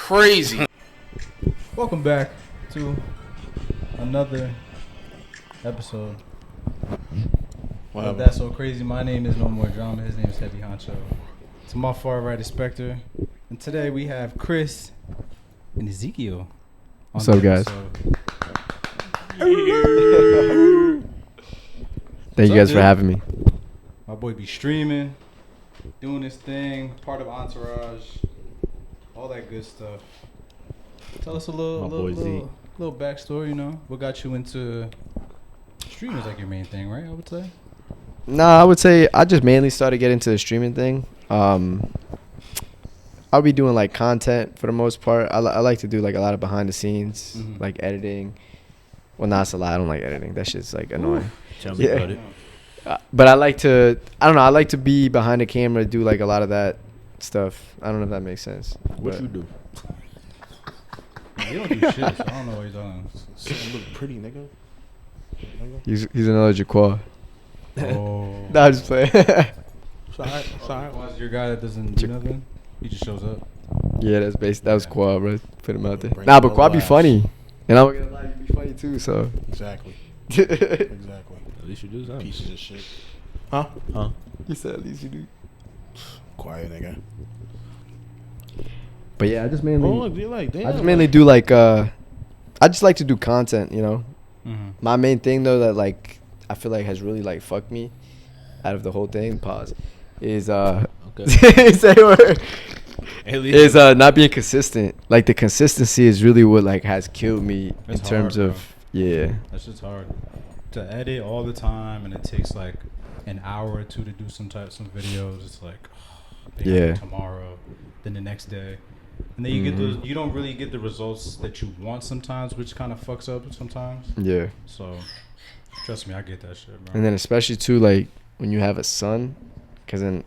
crazy. Welcome back to another episode of That's So Crazy. My name is No More Drama. His name is Heavy Honcho. To my far right is Spectre. And today we have Chris and Ezekiel. What's up, guys? Thank you guys for having me. My boy be streaming, doing his thing, part of Entourage, all that good stuff. Tell us a little backstory, you know? What got you into streaming is like your main thing, right? I would say. Nah, I would say I just mainly started getting into the streaming thing. I'll be doing like content for the most part. I like to do like a lot of behind the scenes, like editing. Well, not a lot. I don't like editing. That shit's like annoying. Tell me about it. But I like to, I don't know, I like to be behind the camera, do like a lot of that stuff. I don't know if that makes sense. What you do? You don't do shit, so I don't know what you're talking about. You look pretty, nigga. He's another Jaquan. Oh. Nah, I'm just playing. Sorry. Jaquan's your guy that doesn't do nothing? He just shows up? Yeah, that's based. That was Quad, bro. Put him out there. Nah, but Quad be funny. And I'm gonna lie, you be funny too, so. Exactly. Exactly. At least you do something. Pieces of shit. Huh? You said at least you do. Quiet, nigga. But yeah, I just mainly. Oh, you're like, damn. I just mainly do like. I just like to do content, you know. Mm-hmm. My main thing though that like I feel like has really like fucked me out of the whole thing. Pause. Is say word. Is not being consistent. Like the consistency is really what like has killed me It's in terms hard, of yeah. That's just hard to edit all the time, and it takes like an hour or two to do some videos. It's like Yeah. tomorrow, then the next day, and then you get those. You don't really get the results that you want sometimes, which kind of fucks up sometimes. Yeah. So trust me, I get that shit, bro. And then especially too like when you have a son,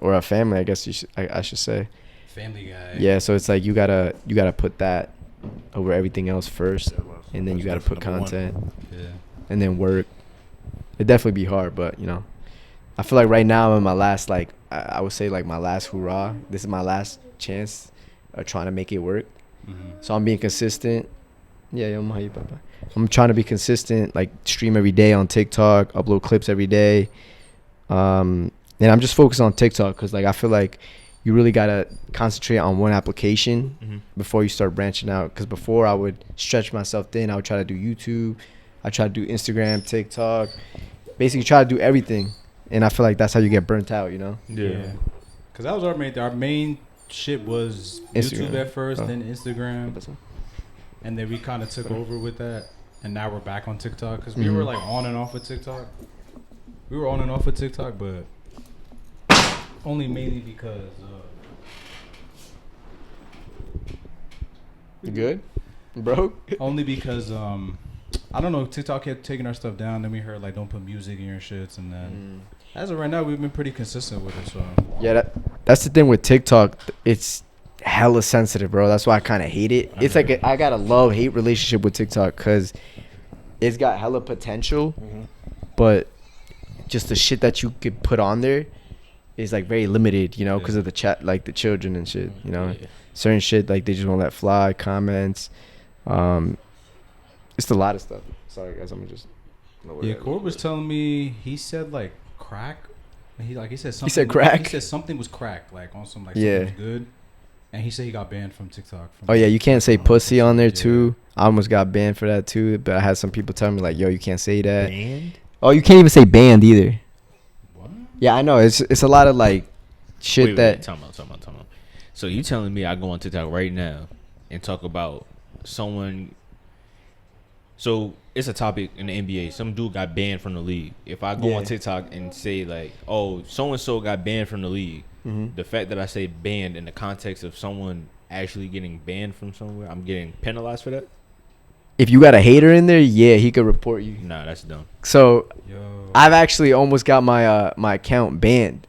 or a family, I guess I should say. Family guy. Yeah, so it's like you gotta put that over everything else first, and then you gotta put content, and then work. It'd definitely be hard, but you know, I feel like right now I'm in my last like I would say like my last hurrah. This is my last chance of trying to make it work. So I'm being consistent. Yeah, I'm trying to be consistent, like stream every day on TikTok, upload clips every day. And I'm just focused on TikTok because like I feel like you really gotta concentrate on one application before you start branching out. Because before I would stretch myself thin, I would try to do YouTube, I try to do Instagram, TikTok, basically try to do everything. And I feel like that's how you get burnt out, you know? Yeah. Because that was our main thing. Our main shit was Instagram. YouTube at first, then Instagram, and then we kind of took over with that. And now we're back on TikTok because we were like on and off with TikTok. We were on and off with TikTok, but only mainly because. You good, bro? Only because I don't know. TikTok kept taking our stuff down. Then we heard like don't put music in your shits, and then as of right now, we've been pretty consistent with it. So yeah, that's the thing with TikTok. It's hella sensitive, bro. That's why I kind of hate it. It's like I got a love-hate relationship with TikTok because it's got hella potential, but just the shit that you could put on there is like very limited, you know, because of the chat, like the children and shit, you know. Certain shit like they just won't let fly, comments. It's a lot of stuff. Sorry guys, I'm just. Yeah, Cord was telling me he said like crack. He said something. He said crack. He said something was cracked, like on some like yeah. something was good. And he said he got banned from TikTok. Oh yeah, you can't say pussy on there too. I almost got banned for that too, but I had some people tell me like, "Yo, you can't say that." Banned? Oh, you can't even say banned either. What? Yeah, I know. It's a lot of like shit that. Time out. So you telling me I go on TikTok right now and talk about someone? So it's a topic in the NBA. Some dude got banned from the league. If I go on TikTok and say like, "Oh, so and so got banned from the league," the fact that I say banned in the context of someone actually getting banned from somewhere, I'm getting penalized for that. If you got a hater in there, yeah, he could report you. Nah, that's dumb. So Yo. I've actually almost got my my account banned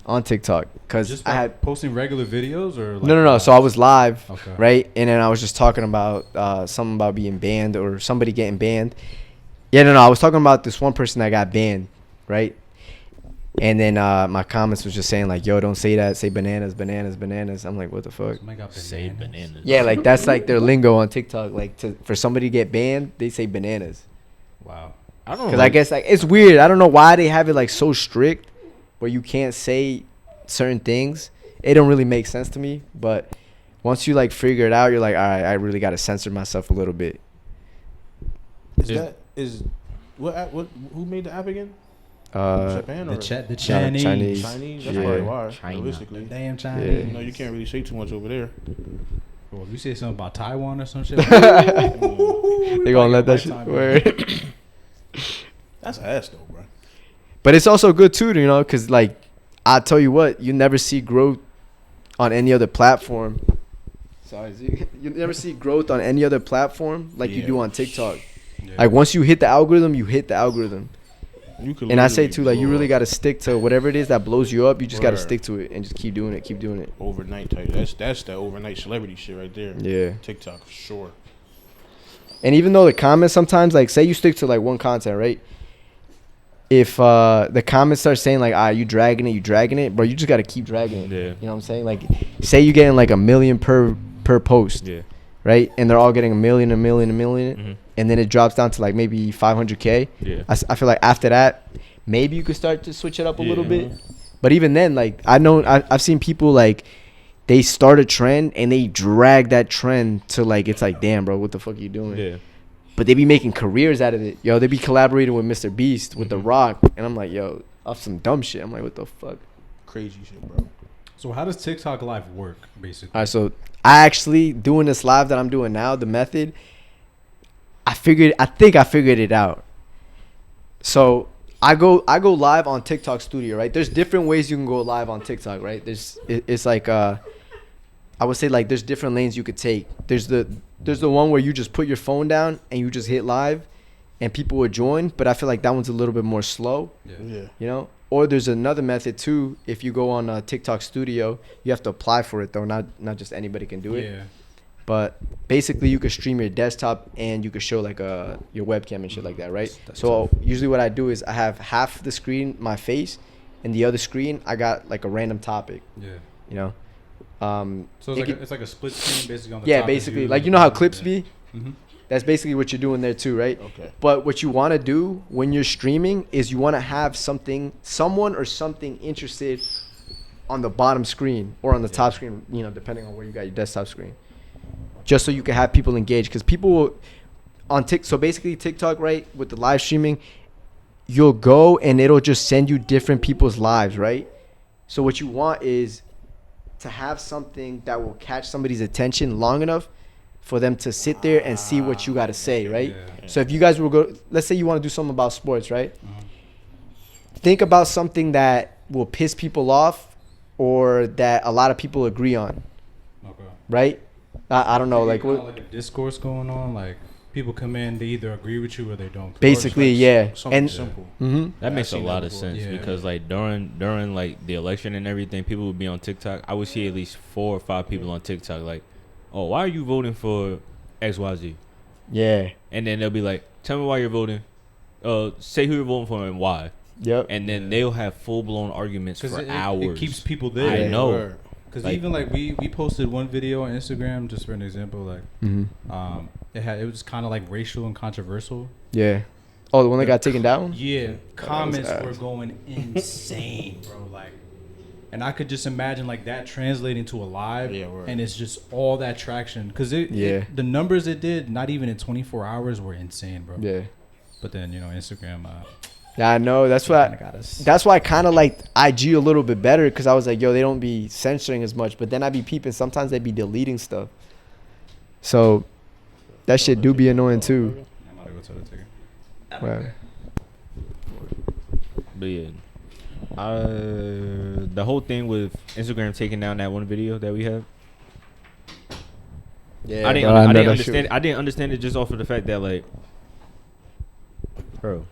on TikTok because Just I had posting regular videos or like no. So I was live, Okay. right, and then I was just talking about something about being banned or somebody getting banned. Yeah, no, I was talking about this one person that got banned, right? And then my comments was just saying like, yo, don't say that. Say bananas, bananas, bananas. I'm like, what the fuck? Say bananas. Yeah, like that's like their lingo on TikTok. Like for somebody to get banned, they say bananas. Wow. I don't know. Because I guess like it's weird. I don't know why they have it like so strict where you can't say certain things. It don't really make sense to me. But once you like figure it out, you're like, all right, I really got to censor myself a little bit. Who made the app again? Japan or the Chinese. Chinese. Chinese? That's Yeah. probably why. China. Realistically, Damn Yeah. Chinese. you know, you can't really say too much over there. Well, if you say something about Taiwan or some shit, They gonna let that shit word. That's ass though, bro. But it's also good too, you know, because like I tell you what, you never see growth on any other platform. Sorry, Z. You never see growth on any other platform like you do on TikTok. Yeah. Like once you hit the algorithm, you hit the algorithm. You could And I say literally too, like you blow really up got to stick to whatever it is that blows you up. You just got to Word. stick to it and just keep doing it, keep doing it. overnight type. That's that overnight celebrity shit right there. Yeah. TikTok for sure. And even though the comments sometimes, like say you stick to like one content, right? If the comments start saying like, you dragging it, bro, you just got to keep dragging it. Yeah. You know what I'm saying? Like say you getting like 1 million per post, Yeah. right? And they're all getting 1 million, 1 million, 1 million. Mm-hmm. And then it drops down to like maybe 500K. Yeah. I feel like after that, maybe you could start to switch it up a little Yeah. bit. But even then, like I've seen people like they start a trend and they drag that trend to like it's like, damn, bro, what the fuck are you doing? Yeah. But they be making careers out of it. Yo, they be collaborating with Mr. Beast, with The Rock, and I'm like, yo, off some dumb shit. I'm like, what the fuck? Crazy shit, bro. So how does TikTok Live work, basically? All right, so I actually doing this live that I'm doing now, the method. I think I figured it out. So I go live on TikTok Studio, right? There's different ways you can go live on TikTok, right? It's like I would say like there's different lanes you could take. There's the one where you just put your phone down and you just hit live, and people would join. But I feel like that one's a little bit more slow, Yeah. you know. Or there's another method too. If you go on TikTok Studio, you have to apply for it though. Not just anybody can do it. Yeah. But basically, you could stream your desktop and you could show like your webcam and shit like that, right? That's So usually what I do is I have half the screen my face, and the other screen I got like a random topic, Yeah. you know. So it's like a split screen basically on the yeah, top is basically, you, like you know how yeah. clips be. Mm-hmm. That's basically what you're doing there too, right? Okay. But what you want to do when you're streaming is you want to have someone or something interested on the bottom screen or on the top screen, you know, depending on where you got your desktop screen. Just so you can have people engage, because people will on TikTok. So basically, TikTok, right, with the live streaming, you'll go and it'll just send you different people's lives, right? So what you want is to have something that will catch somebody's attention long enough for them to sit there and see what you got to say, right? Yeah. So if you guys will go, let's say you want to do something about sports, right? Think about something that will piss people off or that a lot of people agree on, Okay. right? I don't know, like Kinda what. like a discourse going on, like people come in, they either agree with you or they don't. Basically, yeah. Something And simple. hmm That makes a seen that lot of before. sense Yeah. because like during like the election and everything, people would be on TikTok. I would see at least 4 or 5 people on TikTok like, "Oh, why are you voting for XYZ?" yeah, And then they'll be like, "Tell me why you're voting. Say who you're voting for and why." yep, And then they'll have full blown arguments for hours. It keeps people I there. know. Word. Because Like- even like we posted one video on Instagram, just for an example, like it was kind of like racial and controversial. yeah. Oh, the one that got taken down. Yeah, comments ass. were going insane, bro. Like, and I could just imagine like that translating to a live, Yeah, word. and it's just all that traction. Because Yeah. the numbers it did, not even in 24 hours, were insane, bro. Yeah, But then Instagram, yeah. I know. That's why. kinda got us. That's why I kind of liked IG a little bit better, because I was like, yo, they don't be censoring as much. But then I be peeping. Sometimes they be deleting stuff. So that shit do be annoying too. I'm about to go to the ticket. Right. But yeah, the whole thing with Instagram taking down that one video that we have, Yeah, I didn't bro, I know that understand. shit. I didn't understand it just off of the fact that like, bro,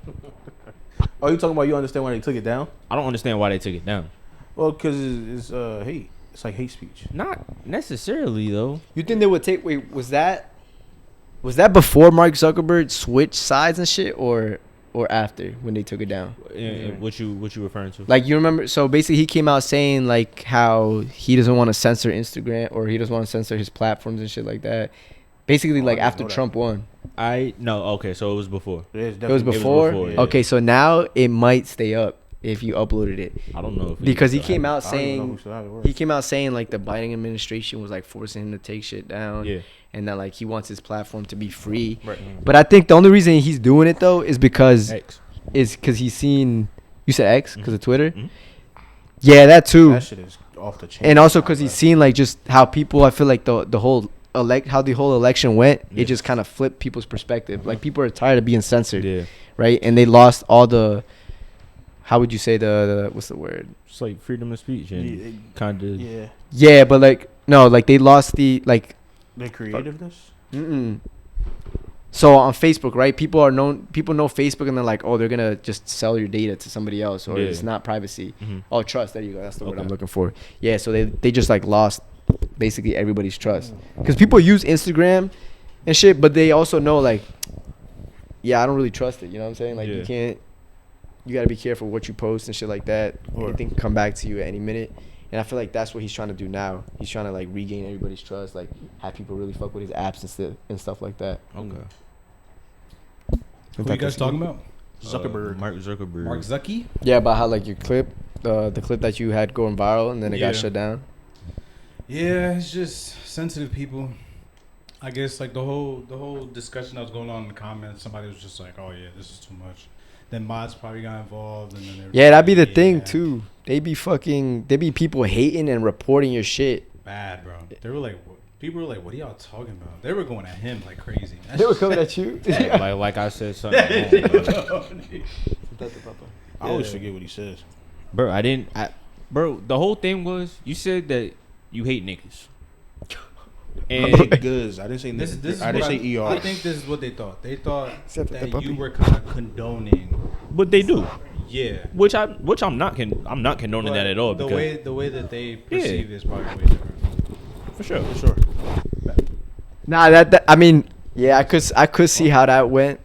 Oh, you talking about you understand why they took it down? I don't understand why they took it down. Well, because it's hate. It's like hate speech. Not necessarily though. You think they would take? Wait, was that before Mark Zuckerberg switched sides and shit, or or after when they took it down? What you referring to? Like, you remember? So basically, he came out saying like how he doesn't want to censor Instagram or he doesn't want to censor his platforms and shit like that. Basically, like after Trump won. Okay, so it was before. It was before. Yeah. Okay, so now it might stay up if you uploaded it. I don't know because he came out saying like the Biden administration was like forcing him to take shit down. Yeah. And that like he wants his platform to be free. Right. But I think the only reason he's doing it though is because X. he's seen. You said X because of Twitter. Mm-hmm. Yeah, that too. That shit is off the chain. And also because he's seen like just how people. I feel like the whole how the whole election went. Yeah. It just kind of flipped people's perspective. Like people are tired of being censored. Yeah. Right, and they lost all the. How would you say the what's the word? It's like freedom of speech and kind of. Yeah. Yeah, but like no, like they lost the like. The creativeness. So on Facebook, right? People know Facebook, and they're like, oh, they're gonna just sell your data to somebody else, or it's not privacy. Mm-hmm. Oh, trust. There you go. That's the word I'm looking for. Yeah. So they just like lost basically everybody's trust because people use Instagram and shit, but they also know like, yeah, I don't really trust it. You know what I'm saying? Like you can't. You gotta be careful what you post and shit like that. Anything can come back to you at any minute. And I feel like that's what he's trying to do now. He's trying to like regain everybody's trust, like have people really fuck with his apps and stuff like that. Okay. Who are you guys talking about? Zuckerberg. Mark Zuckerberg. Mark Zucky? Yeah, about how like your clip, the clip that you had going viral and then it got shut down. Yeah, it's just sensitive people. I guess like the whole discussion that was going on in the comments, somebody was just like, "Oh yeah, this is too much." Then mods probably got involved, and then that'd be the thing too. They be people hating and reporting your shit. Bad, bro. They were like, people were like, "What are y'all talking about?" They were going at him like crazy. They were coming at you. like I said something. I always forget what he says. Bro, bro, the whole thing was you said that you hate niggas. And niggas. I didn't say niggas. I didn't say ER. I think this is what they thought. They thought that you were kind of condoning. But they do. Yeah. Which I'm not condoning that at all. The way that they perceive it is probably way different. For sure. Nah, that I mean, yeah, I could see how that went.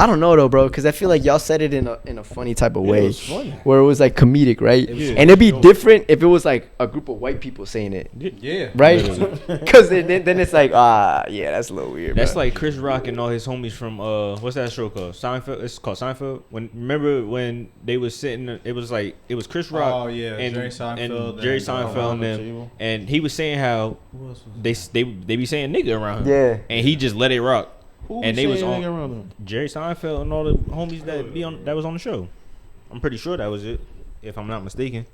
I don't know though, bro, because I feel like y'all said it in a funny type of way, where it was like comedic, right? And it'd be different if it was like a group of white people saying it. Yeah. Right? Because then it's like, yeah, that's a little weird. That's bro. like Chris Rock and all his homies from what's that show called? Seinfeld. It's called Seinfeld. Remember when they was sitting? It was Chris Rock. Oh yeah, and Jerry Seinfeld. Jerry Seinfeld and them. And he was saying how they be saying nigga around him. Yeah. And he just let it rock. And they was on around them? Jerry Seinfeld and all the homies that was on the show. I'm pretty sure that was it, if I'm not mistaken.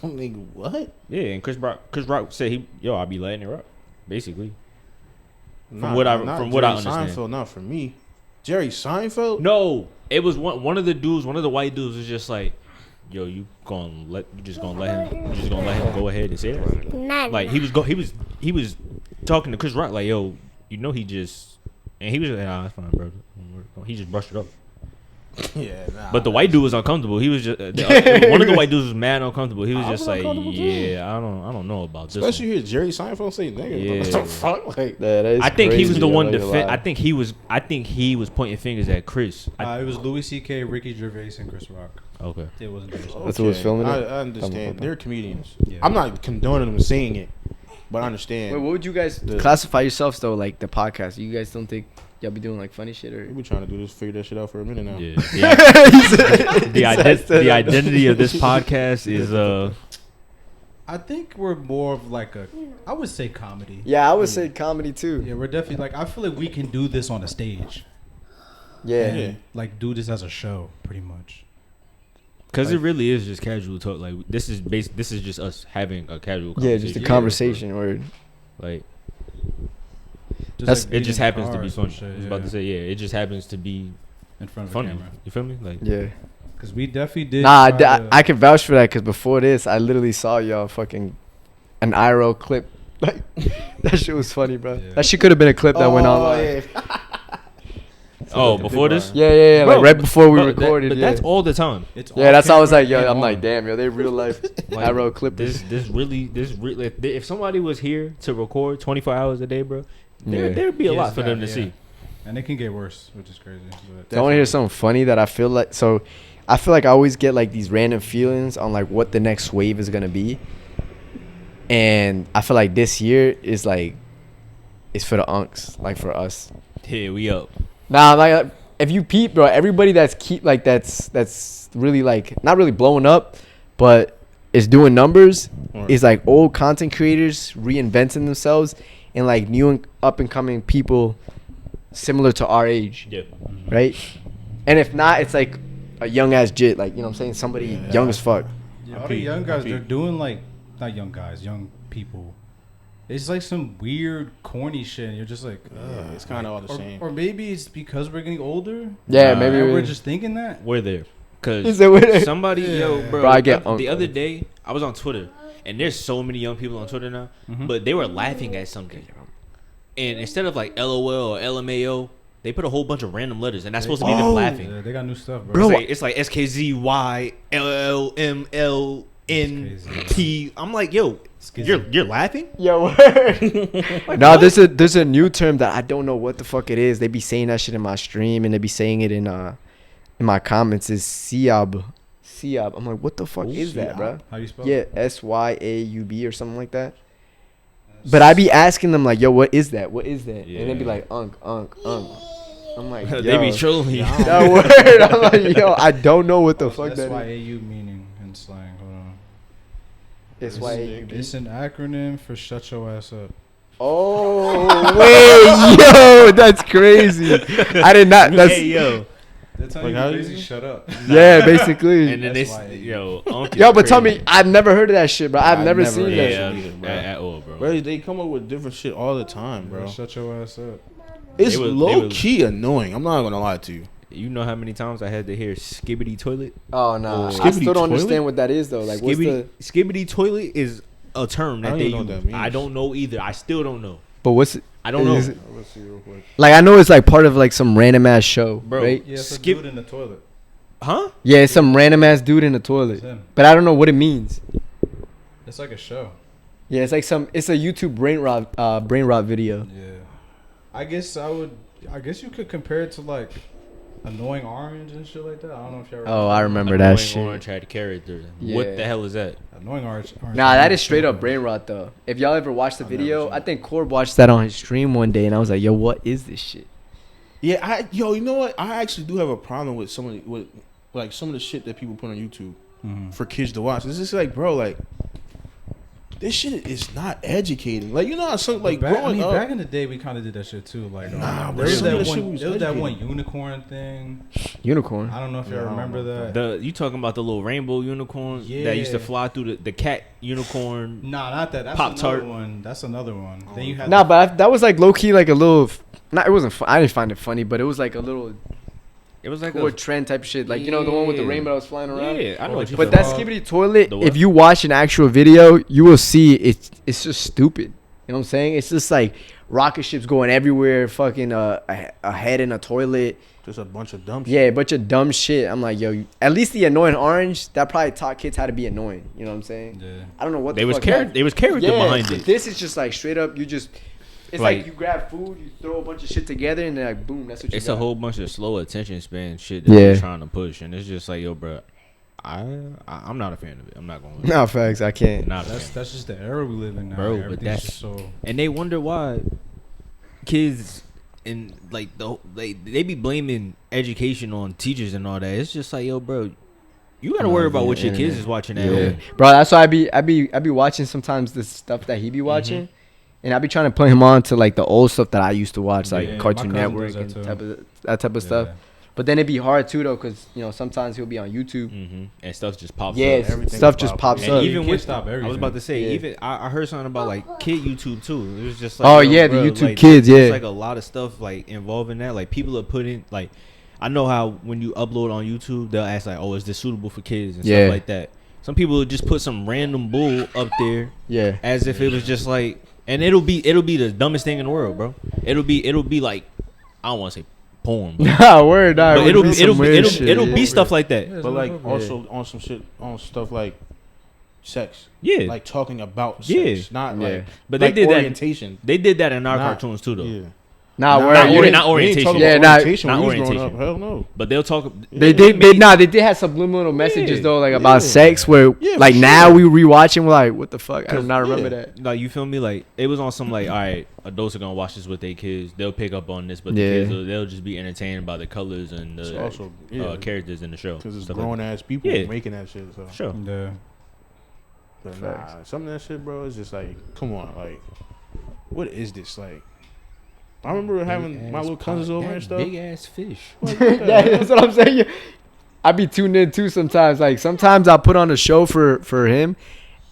Nigga, what? Yeah, and Chris Rock said I'll be letting it rock, basically. From what I understand. Seinfeld, not for me. Jerry Seinfeld? No, it was one of the dudes. One of the white dudes was just like, "Yo, you just gonna let him go ahead and say that." Like he was talking to Chris Rock like, "Yo, you know he just," and he was like, "Nah, that's fine, bro." He just brushed it up. Yeah, nah. But the white dude was uncomfortable. He was just one of the white dudes was mad uncomfortable. He was just like, "Yeah, I don't know about this." Especially hear Jerry Seinfeld say nigga. Yeah. What the fuck? Like, I think he was the one I think he was pointing fingers at Chris. It was Louis C.K., Ricky Gervais, and Chris Rock. Okay. It wasn't. That's who was filming it. I understand. They're comedians. Yeah. I'm not condoning them saying it, but I understand. Wait, what would you guys classify yourselves though? Like the podcast? You guys don't think y'all be doing like funny shit or? We've been trying to do this, figure that shit out for a minute now. Yeah. The identity of this podcast is I think we're more of like I would say comedy. Yeah, I would say comedy too. Yeah, we're definitely like I feel like we can do this on a stage. Yeah. And, like do this as a show, pretty much. Because it really is just casual talk. Like this is just us having a casual conversation. Yeah, just a conversation where like Just it just happens to be fun. funny. I was about to say it just happens to be in front of funny. the camera. You feel me? Like yeah. Because we definitely did. Nah, I can vouch for that because before this, I literally saw y'all fucking an IRL clip. Like that shit was funny, bro. Yeah. That shit could have been a clip that went online. Yeah. oh, before this? Yeah. Bro, like right before we recorded. But that's all the time. Yeah, that's how I was like, yo, I'm like, damn, yo, they real life Like, IRL clippers. This really, if somebody was here to record 24 hours a day, bro, there would be a lot for them to see. And it can get worse, which is crazy. I want to hear something funny that I feel like. So, I feel like I always get like these random feelings on like what the next wave is gonna be, and I feel like this year is like, it's for the unks, like for us. Here we up. Nah, like if you peep, bro, everybody that's really like not really blowing up, but is doing numbers is like old content creators reinventing themselves and like new and up and coming people similar to our age. Yeah. Right? And if not, it's like a young ass jit, like, you know what I'm saying? Somebody young as fuck. Yeah, all the young guys, they're doing like, not young guys, young people. It's like some weird, corny shit. And you're just like, it's kind of all the same. Or maybe it's because we're getting older. Yeah, maybe we're just thinking that. We're there. Is Cause it weird? somebody, yo, bro, I get the other day I was on Twitter, and there's so many young people on Twitter now, but they were laughing at something, and instead of like LOL or LMAO, they put a whole bunch of random letters, and that's supposed to be them laughing. Yeah, they got new stuff, bro. It's like SKZY LLMLNT. I'm like, yo, you're laughing? Yo, word. No, there's a new term that I don't know what the fuck it is. They be saying that shit in my stream, and they be saying it in my comments. Is Siab. I'm like, what the fuck is that, bro? How you spell it? SYAUB or something like that. But I be asking them like, yo, what is that? What is that? Yeah. And they be like, unk. I'm like, yo. They be trolling. That word. I'm like, yo, I don't know what the fuck that is. SYAU meaning in slang. Hold on. SYAUB. It's an acronym for shut your ass up. Oh, wait, yo, that's crazy. I did not. That's Hey, yo. They're telling Like, you basically shut up. yeah, basically. And then SYAU. Yo, but tell me, I've never heard of that shit, bro. I've never seen that Yeah, shit. at all, bro. Bro, they come up with different shit all the time, bro. Shut your ass up. It's They was- low key annoying. I'm not gonna lie to you. You know how many times I had to hear skibbity toilet? Oh, no. I Skibbity still don't toilet? understand what that is, though. Like, what's the... Skibbity toilet is a term I that don't they even know use. what that means. I don't know either. I still don't know. But what's it? I don't know. Is it- Let's see real quick. Like, I know it's like part of like some random ass show, Bro. right? Yeah, it's a Skip- dude in the toilet. Huh? Yeah, it's some random ass dude in the toilet. It's him. But I don't know what it means. It's like a show. Yeah, it's like it's a YouTube brain rot video. Yeah. I guess you could compare it to like Annoying Orange and shit like that. I don't know if y'all Oh, I remember Annoying that shit. Orange had character. Yeah. What the hell is that? Annoying Orange. Nah, that is straight up brain rot though. If y'all ever watched the video, I think Corb watched that on his stream one day, and I was like, "Yo, what is this shit?" Yeah, you know what? I actually do have a problem with some of the shit that people put on YouTube for kids to watch. It's just like, bro, like this shit is not educating. Like, you know how some like growing up. Back in the day, we kind of did that shit too. Like, Nah, there was some of that that shit one. was There was that one educating. unicorn thing. Unicorn. I don't know if Yeah, y'all I don't remember know. that. You talking about the little rainbow unicorn that used to fly through the cat unicorn? Nah, not that. That's Pop-Tart. another one. That's another one. Then you had Nah, but that was like low key, like a little. It wasn't. I didn't find it funny, but it was like a little It was like cool trend type of shit. Like, you know, the one with the Yeah. rainbow that was flying around. Yeah, I know what you're But talking that about. skibbity toilet, The what? if you watch an actual video, you will see it's just stupid. You know what I'm saying? It's just like rocket ships going everywhere, fucking a head in a toilet. Just a bunch of dumb shit. Yeah, a bunch of dumb shit. I'm like, yo, at least the Annoying Orange, that probably taught kids how to be annoying. You know what I'm saying? Yeah. I don't know what They the was fuck character. that- They was character Yeah, behind but it. this is just like straight up, it's like Like- you grab food, you throw a bunch of shit together, and then like, boom, that's what you It's got. a whole bunch of slow attention span shit that Yeah. they're trying to push, and it's just like, yo, bro, I'm not a fan of it. I'm not going. to No, facts, I can't. Not a fan. That's just the era we live in now. Bro, but Everything's that's- just so. And they wonder why kids and like they be blaming education on teachers and all that. It's just like, yo, bro, you gotta worry about what your kids is watching at home. Bro, that's why I be watching sometimes the stuff that he be watching, and I be trying to put him on to like the old stuff that I used to watch, like Yeah, Cartoon my cousin Network does and that too. that type of stuff. Yeah. But then it'd be hard too though, cause you know sometimes he'll be on YouTube. And stuff just pops Yeah, up. Everything stuff will just pop pops And up. You even can't with stop I was everything. about to say, Yeah. even I heard something about like kid YouTube too. It was just like, Oh, yo, yeah, the bro, YouTube like, Kids, there's yeah. like a lot of stuff like involving that. Like people are putting like, I know how when you upload on YouTube, they'll ask like, oh, is this suitable for kids and Yeah. stuff like that. Some people will just put some random bull up there Yeah. as if it was just like, and it'll be the dumbest thing in the world, bro. It'll be like, I don't want to say porn, but Nah, word, nah. but it would be some weird shit, it'll yeah. be stuff like that. Yeah, But like Yeah. also on some shit on stuff like sex. Yeah, Like talking about sex. Yeah. Not Yeah. like but they like did orientation. that. They did that in our Not- cartoons too, though. Yeah. Nah, not orientation. Yeah, not orientation. orientation. Hell no. But they'll talk. They did have subliminal messages though, like about sex. Where like now we rewatching, we're like, what the fuck? I do not remember that. Like you feel me? Like it was on some like, all right, adults are gonna watch this with their kids. They'll pick up on this, but the kids they'll just be entertained by the colors and the characters in the show. Because it's grown ass people making that shit. So. Sure. Yeah. But nah, some of that shit, bro, is just like, come on, like, what is this like? I remember having my little cousins over and stuff. Big ass fish. Yeah, that's what I'm saying. I be tuned in too sometimes. Like sometimes I'll put on a show for him,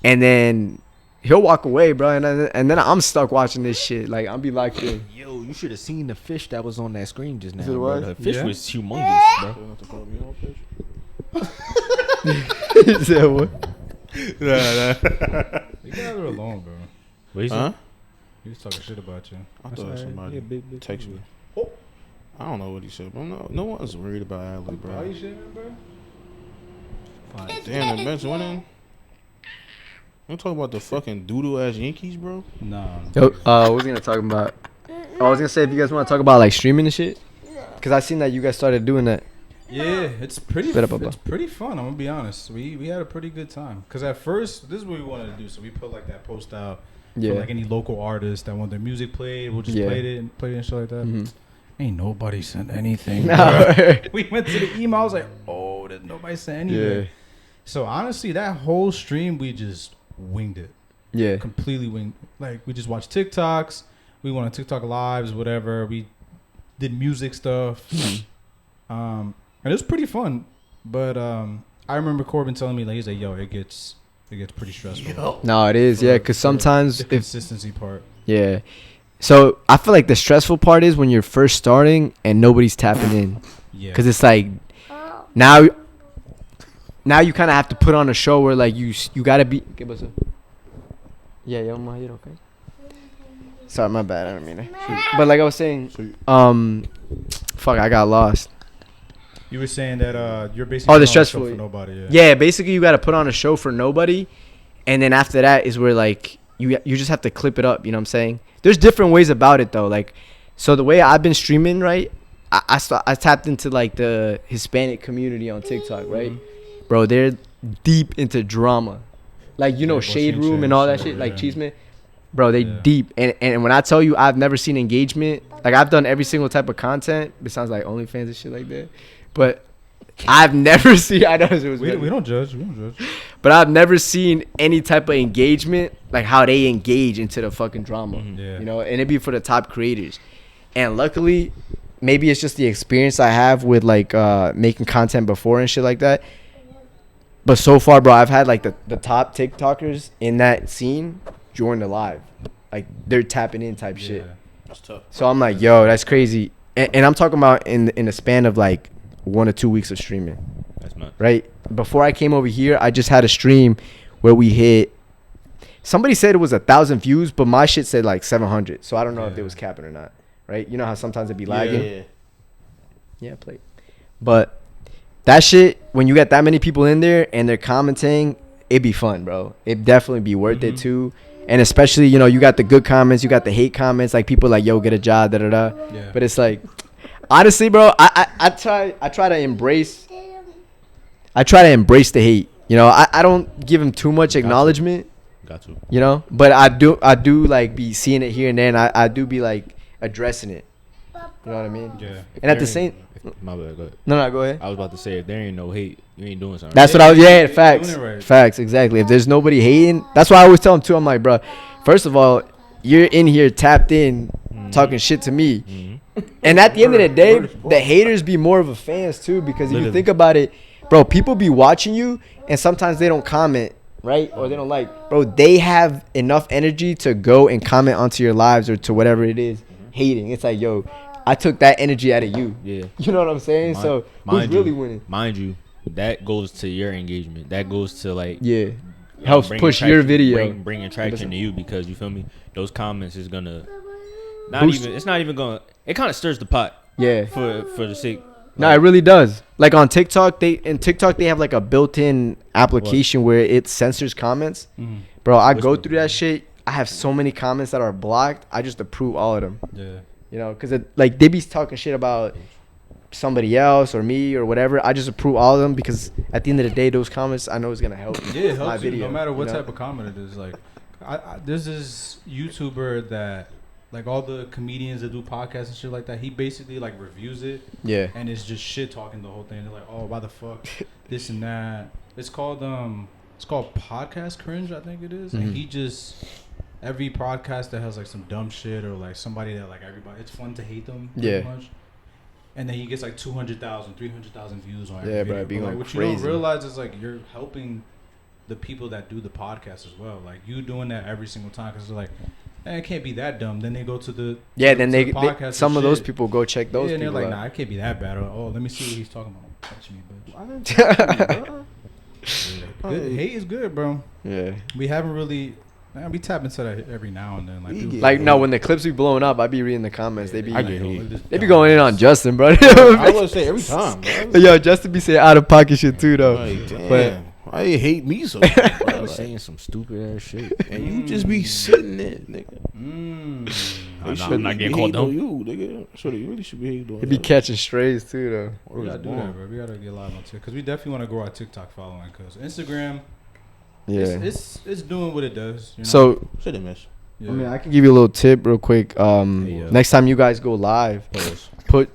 and then he'll walk away, bro, and then I'm stuck watching this shit. Like I'll be locked in. Yo, you should have seen the fish that was on that screen just now. Bro. The fish was humongous, bro. He said what? Nah. You got her alone, bro. What you say? He was talking shit about you. I thought somebody text me. Oh. I don't know what he said, but no one's worried about Adley, bro. Why you shitting, bro? Damn, the bench went in. You talking about the fucking doodle ass Yankees, bro? Nah. Yo, what was we gonna talk about? I was gonna say if you guys want to talk about like streaming and shit, because I seen that you guys started doing that. Yeah, it's pretty fun. I'm gonna be honest. We had a pretty good time. Cause at first, this is what we wanted to do. So we put like that post out for like any local artists that want their music played. We'll just play it and shit like that. Mm-hmm. Ain't nobody sent anything. No. We went to the email. I was like, oh, there's nobody sent anything. Yeah. So honestly, that whole stream we just winged it. Yeah, completely winged. Like we just watched TikToks. We went on TikTok lives, whatever. We did music stuff. And it was pretty fun. But I remember Corbin telling me, like, he's like, yo, it gets pretty stressful. No, it is, because sometimes the consistency part. Yeah. So I feel like the stressful part is when you're first starting and nobody's tapping in. Yeah. Because it's like now you kind of have to put on a show where like you gotta be. Yeah, yo, ma, you okay? Sorry, my bad. I don't mean it. But like I was saying, fuck, I got lost. You were saying that you're basically the stressful for nobody. Yeah, basically you got to put on a show for nobody, and then after that is where like you just have to clip it up. You know what I'm saying? There's different ways about it though. Like, so the way I've been streaming, right? I tapped into like the Hispanic community on TikTok, right? Mm-hmm. Bro, they're deep into drama, like Shade Room and all that shit, like Cheeseman. Bro, they deep, and when I tell you I've never seen engagement, like I've done every single type of content besides like OnlyFans and shit like that. But I've never seen. I know it was. We don't judge. But I've never seen any type of engagement like how they engage into the fucking drama. Mm-hmm. Yeah. And it'd be for the top creators. And luckily, maybe it's just the experience I have with like making content before and shit like that. But so far, bro, I've had like the top TikTokers in that scene join the live, like they're tapping in type shit. That's tough. So I'm like, yo, that's crazy. And I'm talking about in the span of like 1 or 2 weeks of streaming. That's nuts. Right? Before I came over here, I just had a stream where we hit. Somebody said it was 1,000 views, but my shit said like 700. So I don't know if it was capping or not. Right? You know how sometimes it be lagging? Yeah, play. But that shit, when you got that many people in there and they're commenting, it'd be fun, bro. It'd definitely be worth it too. And especially, you got the good comments, you got the hate comments, like people like, yo, get a job, da-da-da. Yeah. But it's like, honestly, bro, I try to embrace the hate. I don't give him too much acknowledgement. Got to. But I do like be seeing it here and there, and I do be like addressing it. You know what I mean? Yeah. And at the same. My bad. Go ahead. No, go ahead. I was about to say, if there ain't no hate, you ain't doing something. That's what I was. Yeah, facts. Right. Facts, exactly. If there's nobody hating, that's why I always tell them too. I'm like, bro, first of all, you're in here tapped in, talking shit to me. Mm-hmm. And at the end of the day, the haters be more of a fans too, because if you think about it, bro, people be watching you and sometimes they don't comment, right? Or they don't like. Bro, they have enough energy to go and comment onto your lives or to whatever it is, hating. It's like, yo, I took that energy out of you. Yeah. You know what I'm saying? So who's really winning? Mind you, that goes to your engagement. That goes to like helps push your video, bringing traction to you, because you feel me. Those comments is gonna it's not even gonna. It kind of stirs the pot. Yeah. For the sake. No, it really does. Like on TikTok, they have like a built-in application where it censors comments. Mm-hmm. Bro, I go through that shit. I have so many comments that are blocked. I just approve all of them. Yeah. You know, because like they be talking shit about somebody else or me or whatever. I just approve all of them because at the end of the day, those comments I know is gonna help. Yeah, it helps my you, video, no matter what you know? type of comment it is. Like, there's this YouTuber that, like, all the comedians that do podcasts and shit like that, he basically like reviews it. Yeah. And it's just shit talking the whole thing. They're like, oh, why the fuck this and that. It's called Podcast Cringe, I think it is. Mm-hmm. And he just, every podcast that has like some dumb shit or like somebody that like everybody, it's fun to hate them. Pretty much. And then he gets like 200,000, 300,000 views on every video. Bro, be going what crazy. you don't realize is like you're helping the people that do the podcast as well. Like you doing that every single time because they're like, it can't be that dumb. Then they go to the then to they the podcast some of and those shit. people go check those. Yeah, and people they're like, out. nah, it can't be that bad. Or, oh, let me see what he's talking about. Touch me, bitch. Good. Hate is good, bro. Yeah. We haven't really. Man, we tap into that every now and then. Like, people, Like no, when the clips be blowing up, I be reading the comments. They be I get hate. they be going in on Justin, bro. I would say every time, bro. Yo, Justin be saying out of pocket shit too, though. Like, damn. But Why you hate me so much, bro? I'm Like, saying some stupid ass shit. and you just be sitting there, nigga. I'm not getting called on dumb. you, nigga. So you really should be hating on he be us. catching strays too, though. We gotta do that, bro. We gotta get live on TikTok because we definitely want to grow our TikTok following. Because Instagram, Yeah. it's doing what it does. You know? So Shit, miss. yeah. I mean, I can give you a little tip real quick. yo. Next time you guys go live, put.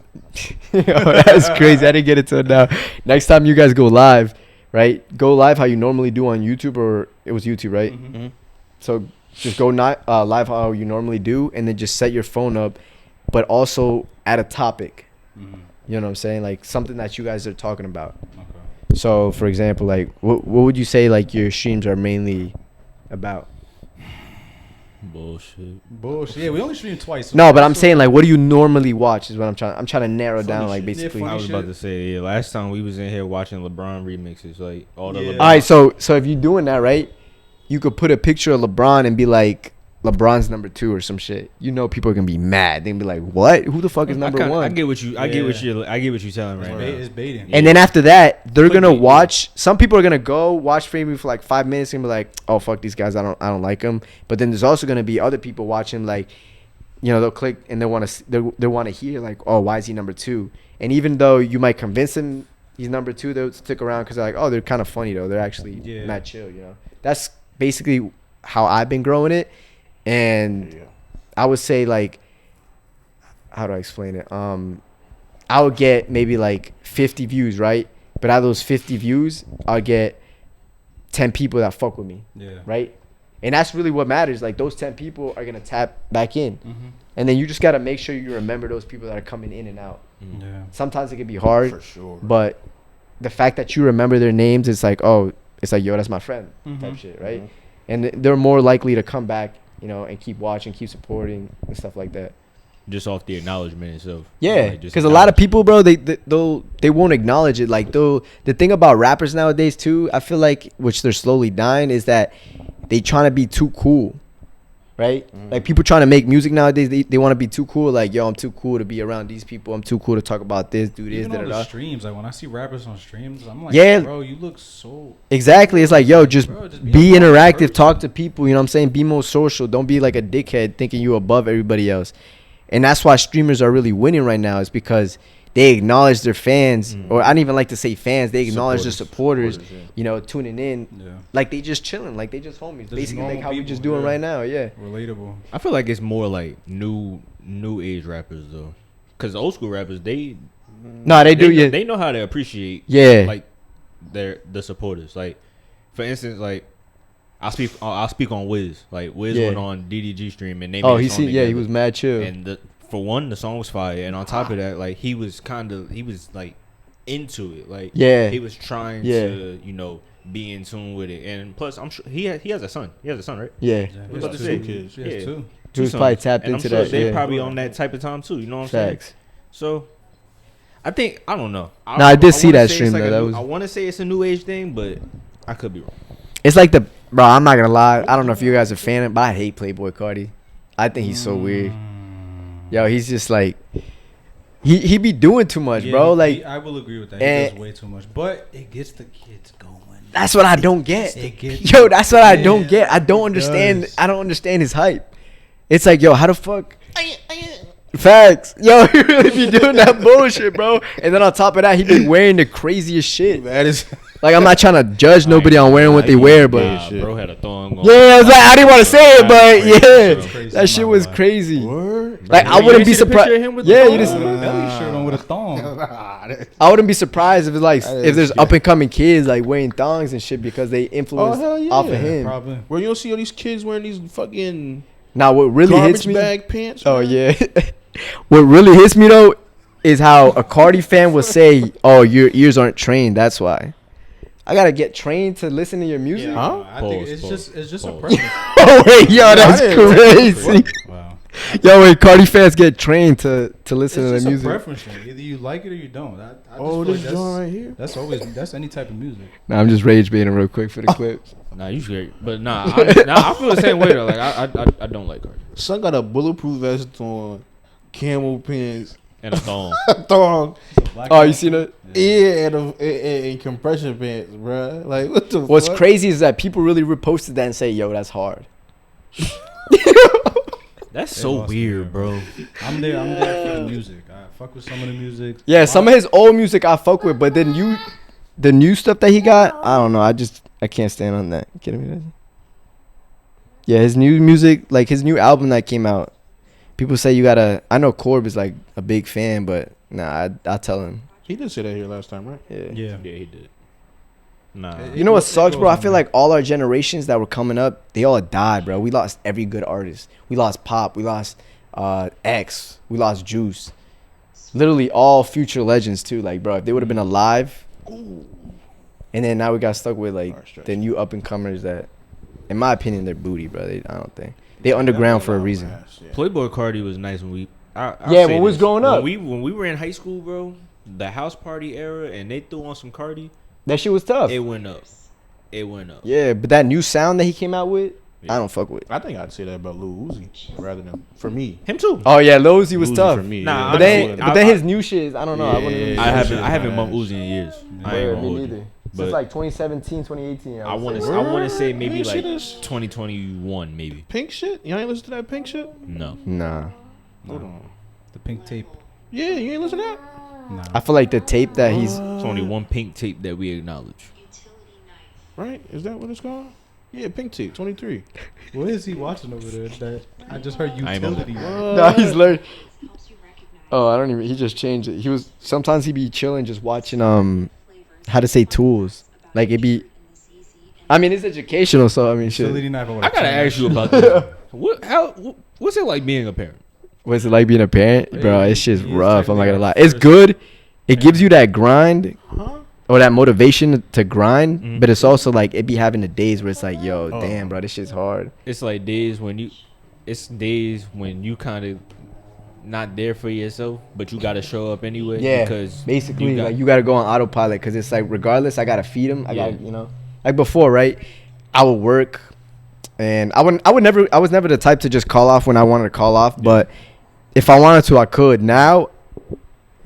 Yo, that's crazy. I didn't get it till now. Next time you guys go live, right? Go live how you normally do on YouTube, or it was YouTube, right? Mm-hmm. So just go live how you normally do, and then just set your phone up, but also add a topic. Mm-hmm. You know what I'm saying? Like something that you guys are talking about. Okay. So, for example, like what would you say like your streams are mainly about? Bullshit. Yeah, we only stream twice. No, but I'm saying like what do you normally watch is what I'm trying to narrow Funny down like shit. basically. Yeah, I was shit. about to say, yeah, last time we was in here watching LeBron remixes, like all the Yeah. LeBron. All right, so if you're doing that, right, you could put a picture of LeBron and be like, LeBron's number 2 or some shit. You know, people are gonna be mad. They're gonna be like, "What? Who the fuck is number 1?" I get what you. I get what Yeah. you're telling right now. It's baiting. And then after that, they're gonna Clickbait, watch. Some people are gonna go watch maybe for like 5 minutes and be like, "Oh fuck these guys, I don't like them." But then there's also gonna be other people watching, like, you know, they'll click and they want to hear like, "Oh, why is he number 2?" And even though you might convince them he's number 2, they'll stick around because they're like, "Oh, they're kind of funny though. They're actually not chill." You know, that's basically how I've been growing it. And I would say like, how do I explain it? I would get maybe like 50 views, right? But out of those 50 views, I'll get 10 people that fuck with me, right? And that's really what matters. Like those 10 people are gonna tap back in, and then you just gotta make sure you remember those people that are coming in and out. Yeah. Sometimes it can be hard, For sure. but the fact that you remember their names, it's like, oh, it's like, yo, that's my friend type shit, right? And they're more likely to come back, you know, and keep watching, keep supporting and stuff like that. Just off the acknowledgement itself. Yeah, Like, just because a lot of people, bro, they won't acknowledge it. Like the thing about rappers nowadays too, I feel like, which they're slowly dying, is that they trying to be too cool, right? Like people trying to make music nowadays, they want to be too cool. Like, yo, I'm too cool to be around these people. I'm too cool to talk about this, do this, Even da on da the da. streams, like when I see rappers on streams, I'm like, Yeah. bro, you look so. Exactly. It's like, yo, just Bro, just be be a normal interactive, person. talk to people. You know what I'm saying? Be more social. Don't be like a dickhead thinking you above everybody else. And that's why streamers are really winning right now, is because they acknowledge their fans, or I don't even like to say fans. They acknowledge their supporters, you know, tuning in. Yeah. Like they just chilling, like they just homies. Just Basically, like normal how we people, just doing yeah. right now. Yeah. Relatable. I feel like it's more like new age rappers though, because old school rappers they No, they do. Yeah. they know how to appreciate Yeah. like the supporters. Like for instance, like I'll speak on Wiz. Like Wiz Yeah. went on DDG stream and they Oh, made a he song see. Yeah, he together. was mad chill. And for one, the song was fire, and on top of that, like he was like into it. Like he was trying to be in tune with it. And plus, I'm sure he has a son. He has a son, right? Yeah. I was about to say, kids. He has two. He was sons. probably tapped And into I'm sure that. they're Yeah. probably on that type of time too. You know what I'm Facts. saying? So, I don't know. No, I did see wanna that say stream, it's though. That was- I want to say it's a new age thing, but I could be wrong. It's like bro. I'm not gonna lie. I don't know if you guys are a fan of, but I hate Playboy Cardi. I think he's so weird. Yo, he's just like he be doing too much, Yeah, bro. Like I will agree with that. and- He does way too much, but it gets the kids going. that's what I don't get. It gets Yo, that's what I don't yeah, get. I don't it understand. does. I don't understand his hype. It's like, yo, how the fuck? Facts. Yo, he really be doing that bullshit, bro. And then on top of that, he be wearing the craziest shit. That is. Like, I'm not trying to judge nobody on wearing what they wear, but bro had a thong on. yeah, I was like, I didn't want to say it, but crazy. that shit was crazy. Word? Like, I wouldn't be surprised. Yeah, you just. Belly shirt on with a thong. I wouldn't be surprised if it's like That if there's is up and coming kids like wearing thongs and shit because they influence hell yeah. off of him. Probably. Where you don't see all these kids wearing these fucking Now, what really hits garbage me? bag pants. Oh man. yeah. What really hits me though is how a Cardi fan will say, "Oh, your ears aren't trained. That's why." I gotta get trained to listen to your music. Huh? I think Pause. it's just a Pause. preference. Oh wait, yo, that's crazy. Wow. Yo, wait, Cardi fans get trained to listen It's to the just a music. preference thing. Either you like it or you don't. I just Oh, feel this like joint right here. that's any type of music. Nah, I'm just rage baiting real quick for the clips. Nah, you straight. But I feel the same way though. Like I don't like Cardi. Son got a bulletproof vest on, camel pants, And a thong. thong, Oh, you seen it? yeah, and compression pants, bruh. Like what the? What's fuck? crazy is that people really reposted that and say, "Yo, that's hard." That's They so lost me weird, there, bro. I'm there for the music. I fuck with some of the music. Yeah, some of his old music I fuck with, but then the new stuff that he got, I don't know. I can't stand on that. You kidding me? Yeah, his new music, like his new album that came out. People say you gotta. I know Corb is like a big fan, but nah, I tell him. He did say that here last time, right? Yeah. Yeah. Yeah, he did. Nah. You know what It sucks, goes bro? I on feel there. like all our generations that were coming up, they all died, bro. We lost every good artist. We lost Pop. We lost X. We lost Juice. Literally all future legends too. Like, bro, if they would have been alive, and then now we got stuck with like the new up and comers that, in my opinion, they're booty, bro. I don't think they underground for a reason. Playboy Cardi was nice when we. I'll Yeah, say when we was this. growing up. When we were in high school, bro, the house party era, and they threw on some Cardi, That shit was tough. it went up. It went up. Yeah, but that new sound that he came out with, Yeah. I don't fuck with. I think I'd say that about Lil Uzi rather than for me. Him too. Oh yeah, Lil Uzi was Uzi tough. for me. Nah, But I then, know. but then his new shit is, I don't know. I wouldn't really Yeah, I that haven't shit I haven't is bumped nice. Uzi in years. I ain't Word, gonna me hold neither. you. Since But like 2017, 2018. I want Word? to say maybe You ain't like see this? 2021 maybe. Pink shit? You ain't listen to that pink shit? No. Nah. Hold on. The pink tape. Yeah, you ain't listen to that? Nah. I feel like the tape that he's. It's only one pink tape that we acknowledge. Right? Is that what it's called? Yeah, pink tape, 23. What is he watching over there? That I just heard I ain't gonna- utility. Nah, he's learning. Oh, I don't even. He just changed it. He was sometimes he be chilling, just watching how to say tools. Like it be. I mean, it's educational, so I mean, shit. Utility knife. I gotta ask you about this. What's it like being a parent? What's it like being a parent, bro? It's just He is rough. I'm not gonna lie. technically It's our good. It gives you that grind Huh? or that motivation to grind, Mhm. but it's also like it be having the days where it's like, yo, Oh. damn, bro, this shit's hard. It's like days when you kind of not there for yourself, but you gotta show up anyway. Yeah, because basically, you got- like you gotta go on autopilot because it's like regardless, I gotta feed him. I Yeah. gotta, like before, right? I would work, and I was never the type to just call off when I wanted to call off, but if I wanted to, I could. Now,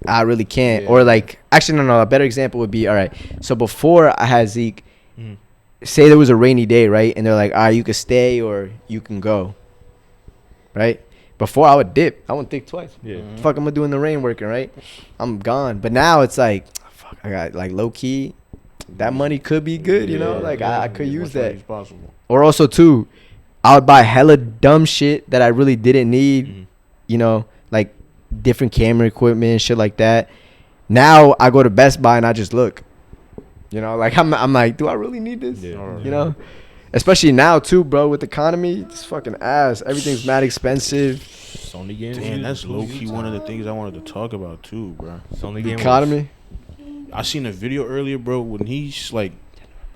I really can't. Yeah. Or like, actually, no. A better example would be, all right. So before I had Zeke, Mhm. say there was a rainy day, right? And they're like, all right, you can stay or you can go, right? Before I would dip. I wouldn't think twice. Yeah. Fuck, I'm gonna do in the rain working, right? I'm gone. But now it's like, fuck, I got like low key. That money could be good, Like I could As use much money that. as possible. Or also too, I would buy hella dumb shit that I really didn't need. Mhm. Like different camera equipment, shit like that. Now I go to Best Buy and I just look. Like I'm like, do I really need this? Yeah. Especially now too, bro, with the economy, it's fucking ass. Everything's mad expensive. It's only getting Damn, that's low key one of the things I wanted to talk about too, bro. It's only The getting economy. I seen a video earlier, bro, when he like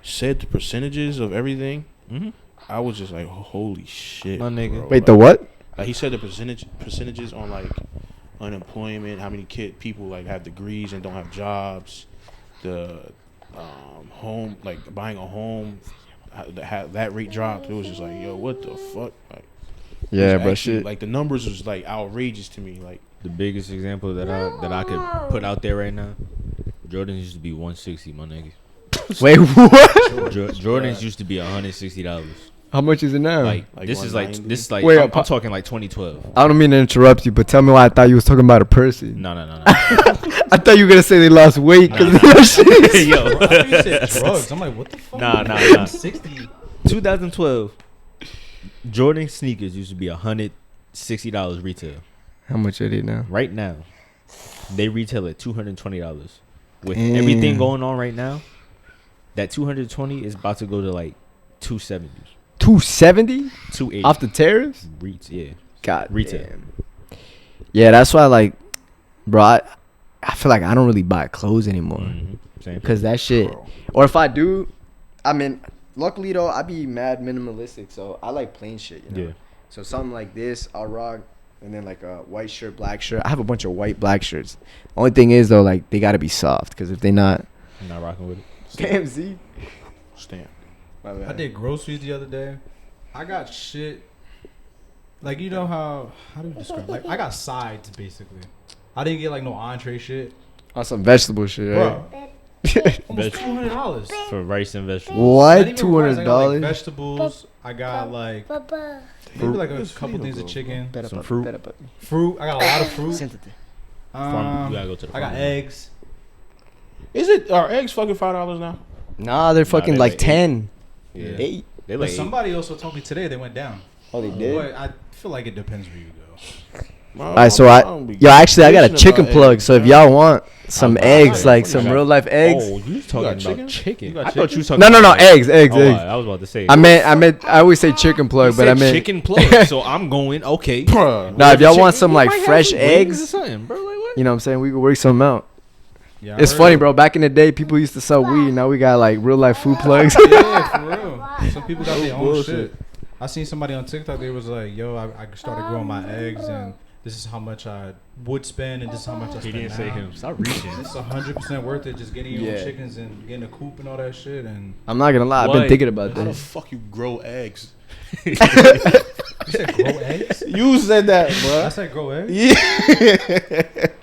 said the percentages of everything. Mm-hmm. I was just like, holy shit, My nigga. bro. Wait, the what? Like he said the percentages on like unemployment, how many people like have degrees and don't have jobs, the home, like buying a home, that rate dropped. It was just like, yo, what the fuck? Like, Yeah, it's bro, actually, shit. like the numbers was like outrageous to me. Like, The biggest example that I could put out there right now, Jordans used to be 160, my nigga. Wait, what? Jordans used to be $160. How much is it now? Like this is like 190? Wait, I'm talking like 2012. I don't mean to interrupt you, but tell me why I thought you was talking about a person. No. I thought you were gonna say they lost weight because of that shit. Yo. Bro, I thought you said drugs. I'm like, what the fuck? Nah. 60. 2012. Jordan sneakers used to be $160 retail. How much are they now? Right now, they retail at $220. With Damn. everything going on right now, that 220 is about to go to like 270, 270 280 off the tariffs. Yeah, God, retail. damn. Yeah, that's why, like, bro, I feel like I don't really buy clothes anymore Same. because that shit. Or if I do, I mean, luckily though, I be mad minimalistic, so I like plain shit. You know? Yeah. So something like this, I'll rock, and then like a white shirt, black shirt. I have a bunch of white, black shirts. Only thing is though, like they gotta be soft because if they not, I'm not rocking with it. damn Z. Stamp. I did groceries the other day. I got shit. Like, you know how do you describe? Like, I got sides basically. I didn't get like no entree shit, On some vegetable shit, right? bro. Almost $200 For rice and vegetables. Not What? even rice, I got, like, $200? vegetables. I got like maybe like a couple things of chicken, Some fruit. fruit. I got a lot of fruit. Farm, you gotta go to the I got farm. eggs. Are eggs fucking $5 now? Nah, they're fucking they like like 10, Yeah. 8. They But like somebody also told me today they went down. Oh, they did. But I feel like it depends where you go. All right, so actually, I got a chicken plug. So if y'all want some eggs, like some real life eggs. Oh, you talking about chicken? chicken? You got I thought you was chicken? talking. No, about eggs. I was about to say. I always say chicken plug, but I meant chicken plug. So I'm going. Okay. Bruh. Nah, if y'all want Chicken- some you like might have fresh some wings or eggs, something, bro. Like what? you know what I'm saying? We could work something out. Yeah, It's funny, bro. Back in the day, people used to sell weed. Now we got like real life food plugs. Yeah, for real. Some people got their own Bullshit. shit. I seen somebody on TikTok. They was like, "Yo, I started growing my eggs, and this is how much I would spend, and this is how much I He spend didn't now." say him. Stop reaching. It's 100% worth it. Just getting your Yeah. own chickens and getting a coop and all that shit. And I'm not gonna lie. I've been What? thinking about How the this. fuck you grow eggs? you said grow eggs. You said that, I bro. said grow eggs. Yeah.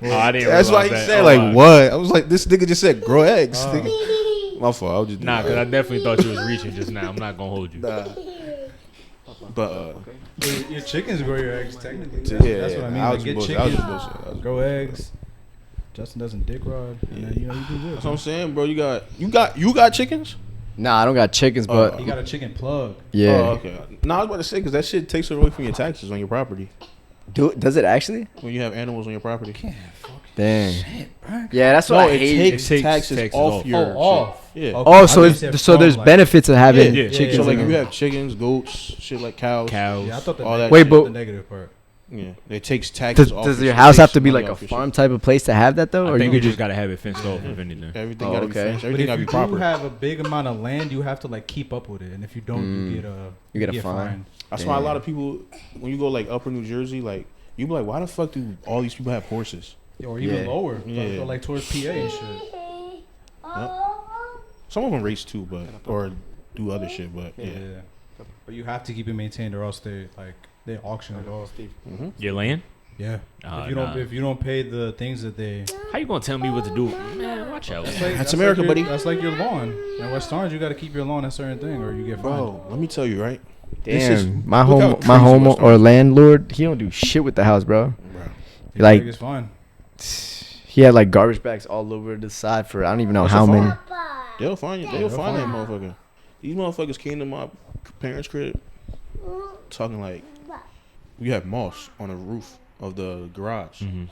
Oh, I didn't. That's why he realize that. said Oh, like wow. what? I was like, this nigga just said grow eggs. Oh. Nigga. My fault. I was just Nah, because I definitely thought you was reaching just now. I'm not gonna hold you. Nah. But Your chickens grow your eggs technically. yeah, That's what I mean. I Like, was get bullshit. I was chickens, just bullshit. I was grow eggs. Justin doesn't dick rod, and then you know you do good. That's what I'm saying, bro. You got chickens? Nah, I don't got chickens, but He got a chicken plug. yeah. Oh, okay. No, I was about to say because that shit takes away from your taxes on your property Does it actually? when you have animals on your property. Dang. Yeah, that's what No, I it hate. takes It takes taxes taxes off off. your Off. shit. Yeah. Okay. Oh, I so thought you it's said so from, there's like- benefits of having Yeah. chickens. So like in if you them. have chickens, goats, shit like cows. Cows. Yeah, I thought all that. that Wait, shit. but- the negative part. Yeah, it takes taxes Does, off. does your your shit. house It have takes to be money like a off your farm shit. type of place to have that though, I or you think you could just gotta have it fenced off, if anything. Everything Oh, gotta be okay. fenced. But Everything if gotta you be proper. do have a big amount of land, you have to like keep up with it, and if you don't, you get a fine. fined. That's why a lot of people, when you go like upper New Jersey, like you be like, why the fuck do all these people have horses? Or even Yeah. lower, Yeah. like towards PA and shit. Some of them race too, but or do other shit. But yeah, But you have to keep it maintained, or else they auction it off. Your land? Yeah. Ah, If you don't pay the things that they. How you gonna tell me what to do? Man, watch out. That's America, like buddy. That's like your lawn. In West Orange, you got to keep your lawn a certain thing, or you get fined. bro, let me tell you, right? This is- Damn, my look how home, crazy my home West or Orange- landlord, he don't do shit with the house, bro. Bro. like- it's fine. He had like garbage bags all over the side for I don't even know What's how your many. phone? They'll find you. They'll find that motherfucker. These motherfuckers came to my parents' crib talking like, we have moss on the roof of the garage. Mhm.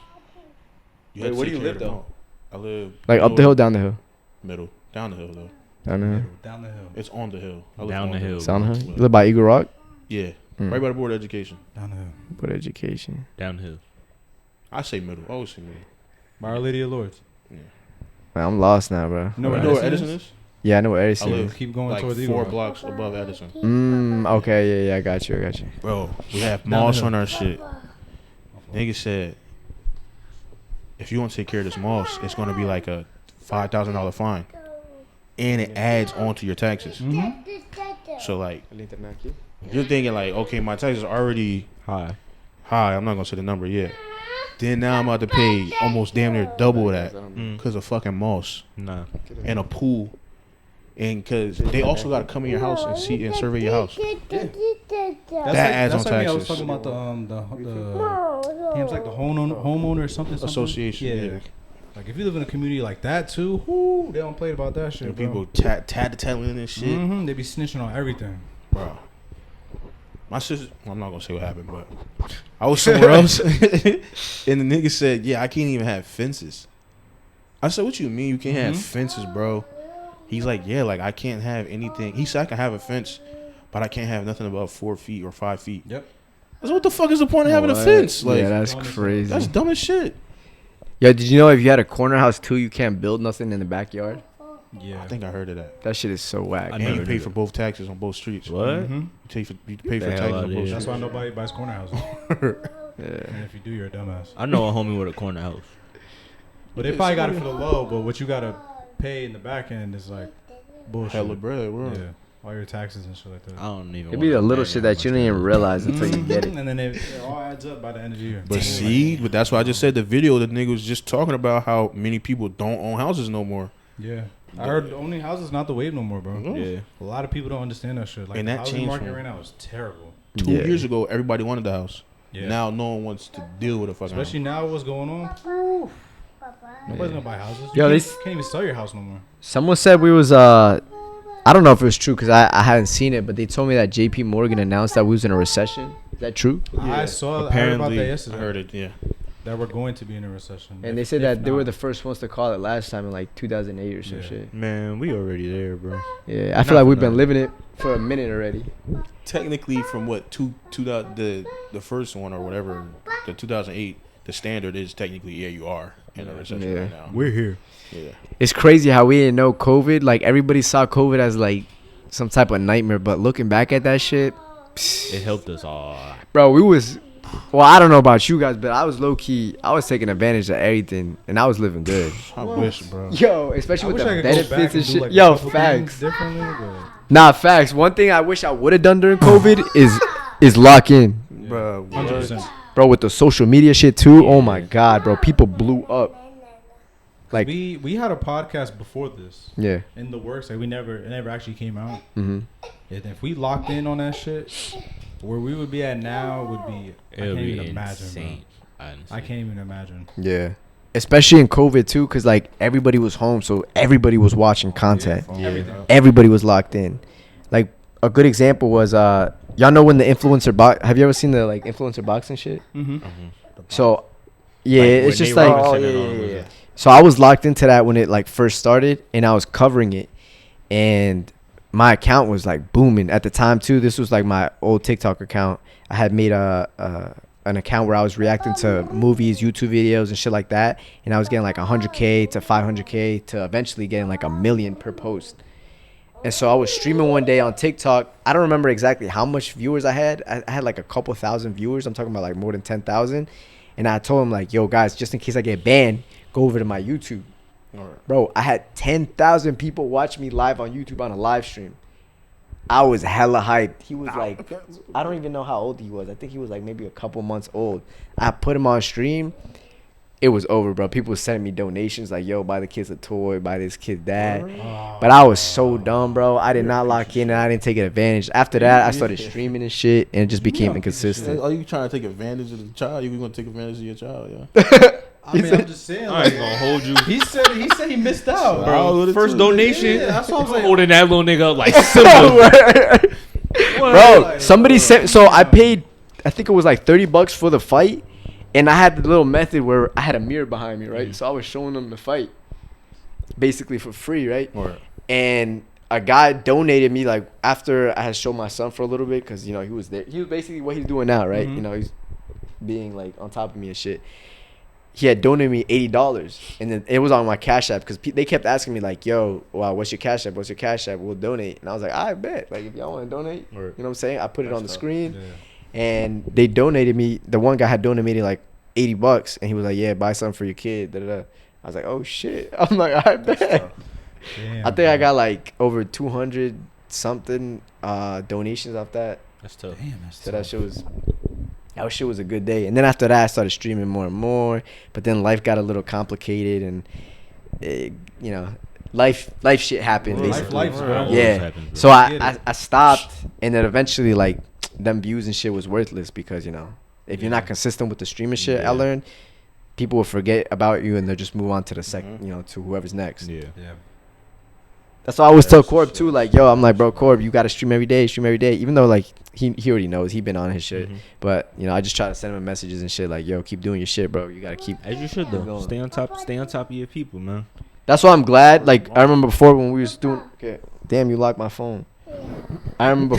You had Wait, to where take do you care live, of the though? moss. I live Like up the hill, down the hill, middle, down the hill though. down the hill, Down the hill. It's on the hill. I live Down on the hill. down the hill. You live by Eagle Rock. Yeah, Mm. right by the board of education. Down the hill. What education? Downhill. I say middle. I always say middle. By Our Lady of Lords. Man, I'm lost now, bro. You know You where know where Edison Edison is? is? Yeah, I know what I Edison live is. Keep going like towards Eagle 4 Rock. blocks above Edison. Okay, yeah, I got you. Bro, we have Down the moss hill. on our shit. Nigga said, if you don't take care of this moss, it's gonna be like a $5,000 fine, and it adds on to your taxes. So like, you're thinking like, okay, my taxes are already Hi. high. I'm not gonna say the number yet. Then now I'm about to pay almost damn near double that Mm. because of fucking moss Nah. and a pool And because they also got to come in your house and see and survey your house. That adds on like me, I was taxes. talking about it's like the homeowner or something. Association. Yeah. Like if you live in a community like that too, whoo, they don't play about that shit. And bro. people tattling and shit. Mm-hmm. They be snitching on everything, Bro. My sister, well, I'm not gonna say what happened, but I was somewhere else, and the nigga said, "Yeah, I can't even have fences." I said, "What you mean you can't have fences, bro?" He's like, "Yeah, like I can't have anything." He said, "I can have a fence, but I can't have nothing above 4 feet or 5 feet." Yep. I said, "What the fuck is the point of having a fence?" Like, yeah, that's crazy. that's dumb as shit. Yo, did you know if you had a corner house too, you can't build nothing in the backyard? Yeah. I think I heard of that. That shit is so whack. And you pay for both taxes on both streets. What? Mm-hmm. You pay for The hell taxes out on of both here. That's streets. why nobody buys corner houses. Yeah. And if you do, you're a dumbass. I know a homie with a corner house. But they probably got it for the low. But what you gotta pay in the back end is like bullshit. Hella bread, bro. Yeah. All your taxes and shit like that. I don't even. It'd be the wanna little imagine shit how that you much don't even is. realize until you get it. And then it all adds up by the end of the year. But that's why I just said the video. The nigga was just talking about how many people don't own houses no more. Yeah. I heard owning houses not the wave no more, bro. Yeah. A lot of people don't understand that shit. Like And the that housing changed market from- right now is terrible. 2 Yeah. years ago, everybody wanted the house. Yeah. Now no one wants to deal with a fucking Especially house. now, what's going on? Woo. Nobody's gonna buy houses. Yo, You they can't even sell your house no more. Someone said we was I don't know if it was true because I hadn't seen it, but they told me that J.P. Morgan announced that we was in a recession. Is that true? I heard about Apparently, that I yesterday. heard it. Yeah. That we're going to be in a recession. And they said that they were the first ones to call it last time in like 2008 or some Yeah. shit. Man, we already there, bro. Yeah, I feel like we've been living it for a minute already. Technically, from what the first one or whatever, the 2008, the standard is technically you are in a recession Yeah. right now. We're here. Yeah. It's crazy how we didn't know COVID. Like everybody saw COVID as like some type of nightmare, but looking back at that shit, It helped us all. bro, we was. Well, I don't know about you guys, but I was low key. I was taking advantage of everything, and I was living good. I wish, bro. Yo, especially with the benefits and shit. Like Yo, a couple facts. things differently, but Nah, facts. One thing I wish I would have done during COVID is lock in, Bro, 100%. bro. With the social media shit too. Oh my god, bro. People blew up. Like, we had a podcast before this yeah. in the works. Like it never actually came out. Mhm. And if we locked in on that shit, where we would be at now would be I It'll can't be even imagine, insane. I can't even imagine. Yeah. Especially in COVID too, cause like everybody was home, so everybody was watching content. Everything. Everybody was locked in. Like a good example was y'all know when the influencer box. Have you ever seen the like influencer boxing shit? Mm-hmm. So yeah, Like, it's when just Nate like Robinson and all them was there. So I was locked into that when it like first started, and I was covering it, and my account was like booming at the time too. This was like my old TikTok account. I had made an account where I was reacting to movies, YouTube videos, and shit like that, and I was getting like 100K to 500K to eventually getting like 1 million per post. And so I was streaming one day on TikTok. I don't remember exactly how much viewers I had. I had like a couple thousand viewers. I'm talking about like more than 10,000. And I told him like, yo guys, just in case I get banned, go over to my YouTube. Bro, I had 10,000 people watch me live on YouTube on a live stream. I was hella hyped. He was like, I don't even know how old he was. I think he was like maybe a couple months old. I put him on stream. It was over, bro. People were sending me donations like, yo, buy the kids a toy, buy this kid that. But I was so dumb, bro. I did not lock in and I didn't take advantage. After that, I started streaming and shit, and it just became inconsistent. Are you trying to take advantage of the child? You want to take advantage of your child, yeah? I mean, I'm just saying. I ain't gonna hold you. He said he missed out, Bro, Bro, first donation. Yeah, that's what I was like. Holding that little nigga up like Simba. Bro, somebody sent. So I paid, I think it was like $30 for the fight, and I had the little method where I had a mirror behind me, right? So I was showing them the fight, basically for free, right? And a guy donated me like after I had shown my son for a little bit because you know he was there. He was basically what he's doing now, right? You know, he's being like on top of me and shit. He had donated me $80, and then it was on my Cash App because they kept asking me like, "Yo, wow, what's your Cash App? What's your Cash App? We'll donate." And I was like, "I bet. Like, if y'all want to donate, you know what I'm saying?" I put it on the screen, and they donated me. The one guy had donated me like $80, and he was like, "Yeah, buy something for your kid." Da, da, da. I was like, "Oh shit!" I'm like, "I bet." Damn, I think I got like over 200 something donations off that. That's tough. Damn, that's So that shit was a good day. And then after that, I started streaming more and more. But then life got a little complicated, and it, you know, life shit happened. Basically. Life, bro. Yeah. Happens, bro. So I stopped, and then eventually like them views and shit was worthless because if you're not consistent with the streaming shit, I learned people will forget about you and they'll just move on to the to whoever's next. Yeah. That's why I always tell Corb too, like, yo, I'm like, bro, Corb, you gotta stream every day, even though like he already knows, he been on his shit. But I just try to send him messages and shit like, yo, keep doing your shit, bro. You gotta keep As you should though. going. Stay on top of your people, man. That's why I'm glad. Like I remember before when we was doing. Okay, damn, you locked my phone. I remember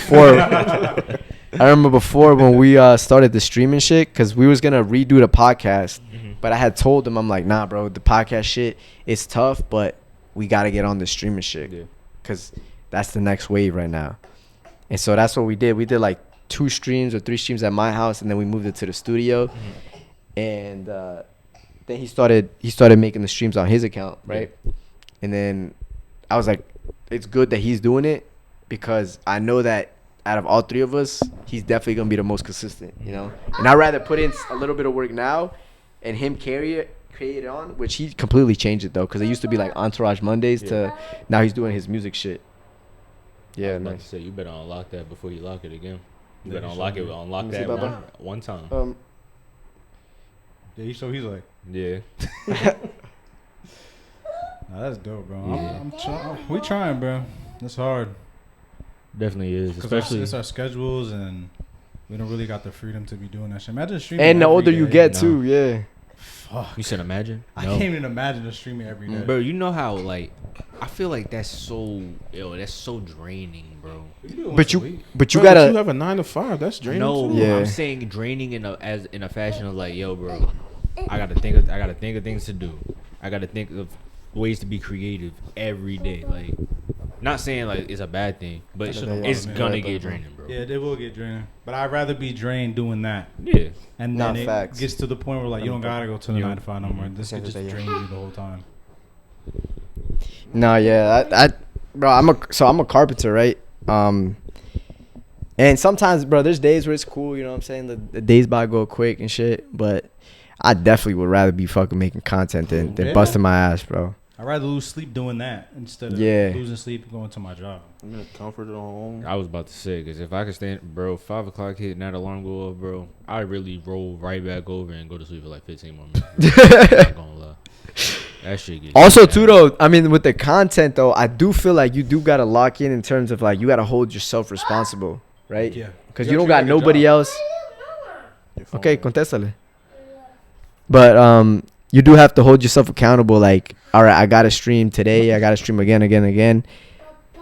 before when we started the streaming shit, because we was gonna redo the podcast, but I had told him, I'm like, nah, bro, the podcast shit is tough, but we gotta get on the streaming shit, because that's the next wave right now. And so that's what we did. We did like 2 streams or 3 streams at my house, and then we moved it to the studio, and then he started making the streams on his account, right? And then I was like, it's good that he's doing it, because I know that out of all 3 of us, he's definitely gonna be the most consistent, And I'd rather put in a little bit of work now and him create it on, which he completely changed it though, because it used to be like Entourage Mondays to now he's doing his music shit. Yeah, nice. Say, you better unlock that before you lock it again. You better unlock that one time. Yeah, so he's like, Yeah. nah, that's dope, bro. Yeah. We trying, bro. It's hard. Definitely is, especially it's our schedules, and we don't really got the freedom to be doing that shit. Imagine streaming. And the every older day. you get too, yeah. Fuck. You said imagine? I can't even imagine the streaming every day. Bro, you know how like I feel like that's so draining, bro. But you Bro, gotta. you have a 9 to 5. That's draining. No, too. Yeah. I'm saying draining in a fashion of like, yo, bro, I gotta think of things to do. I gotta think of ways to be creative every day. Like, not saying like it's a bad thing, but it's gonna get draining, bro. Yeah, they will get draining. But I'd rather be drained doing that. Yeah. And Not then facts. it gets to the point where like you don't gotta go to the 9 to 5 no more. This could just drain you the whole time. No, yeah, bro, I'm a carpenter, right? And sometimes, bro, there's days where it's cool, you know what I'm saying? The days by go quick and shit, but I definitely would rather be fucking making content than busting my ass, bro. I'd rather lose sleep doing that instead of losing sleep and going to my job. I'm in the comfort of home. I was about to say, because if I could stand, bro, 5 o'clock hit and that alarm go off, bro, I really roll right back over and go to sleep for like 15 more minutes. I'm not gonna lie. That shit gets Also, too, though, I mean, with the content, though, I do feel like you do got to lock in terms of, like, you got to hold yourself responsible, right? Yeah. Because you don't got nobody else. Okay, contéstale. But you do have to hold yourself accountable, like, all right, I got to stream today. I got to stream again.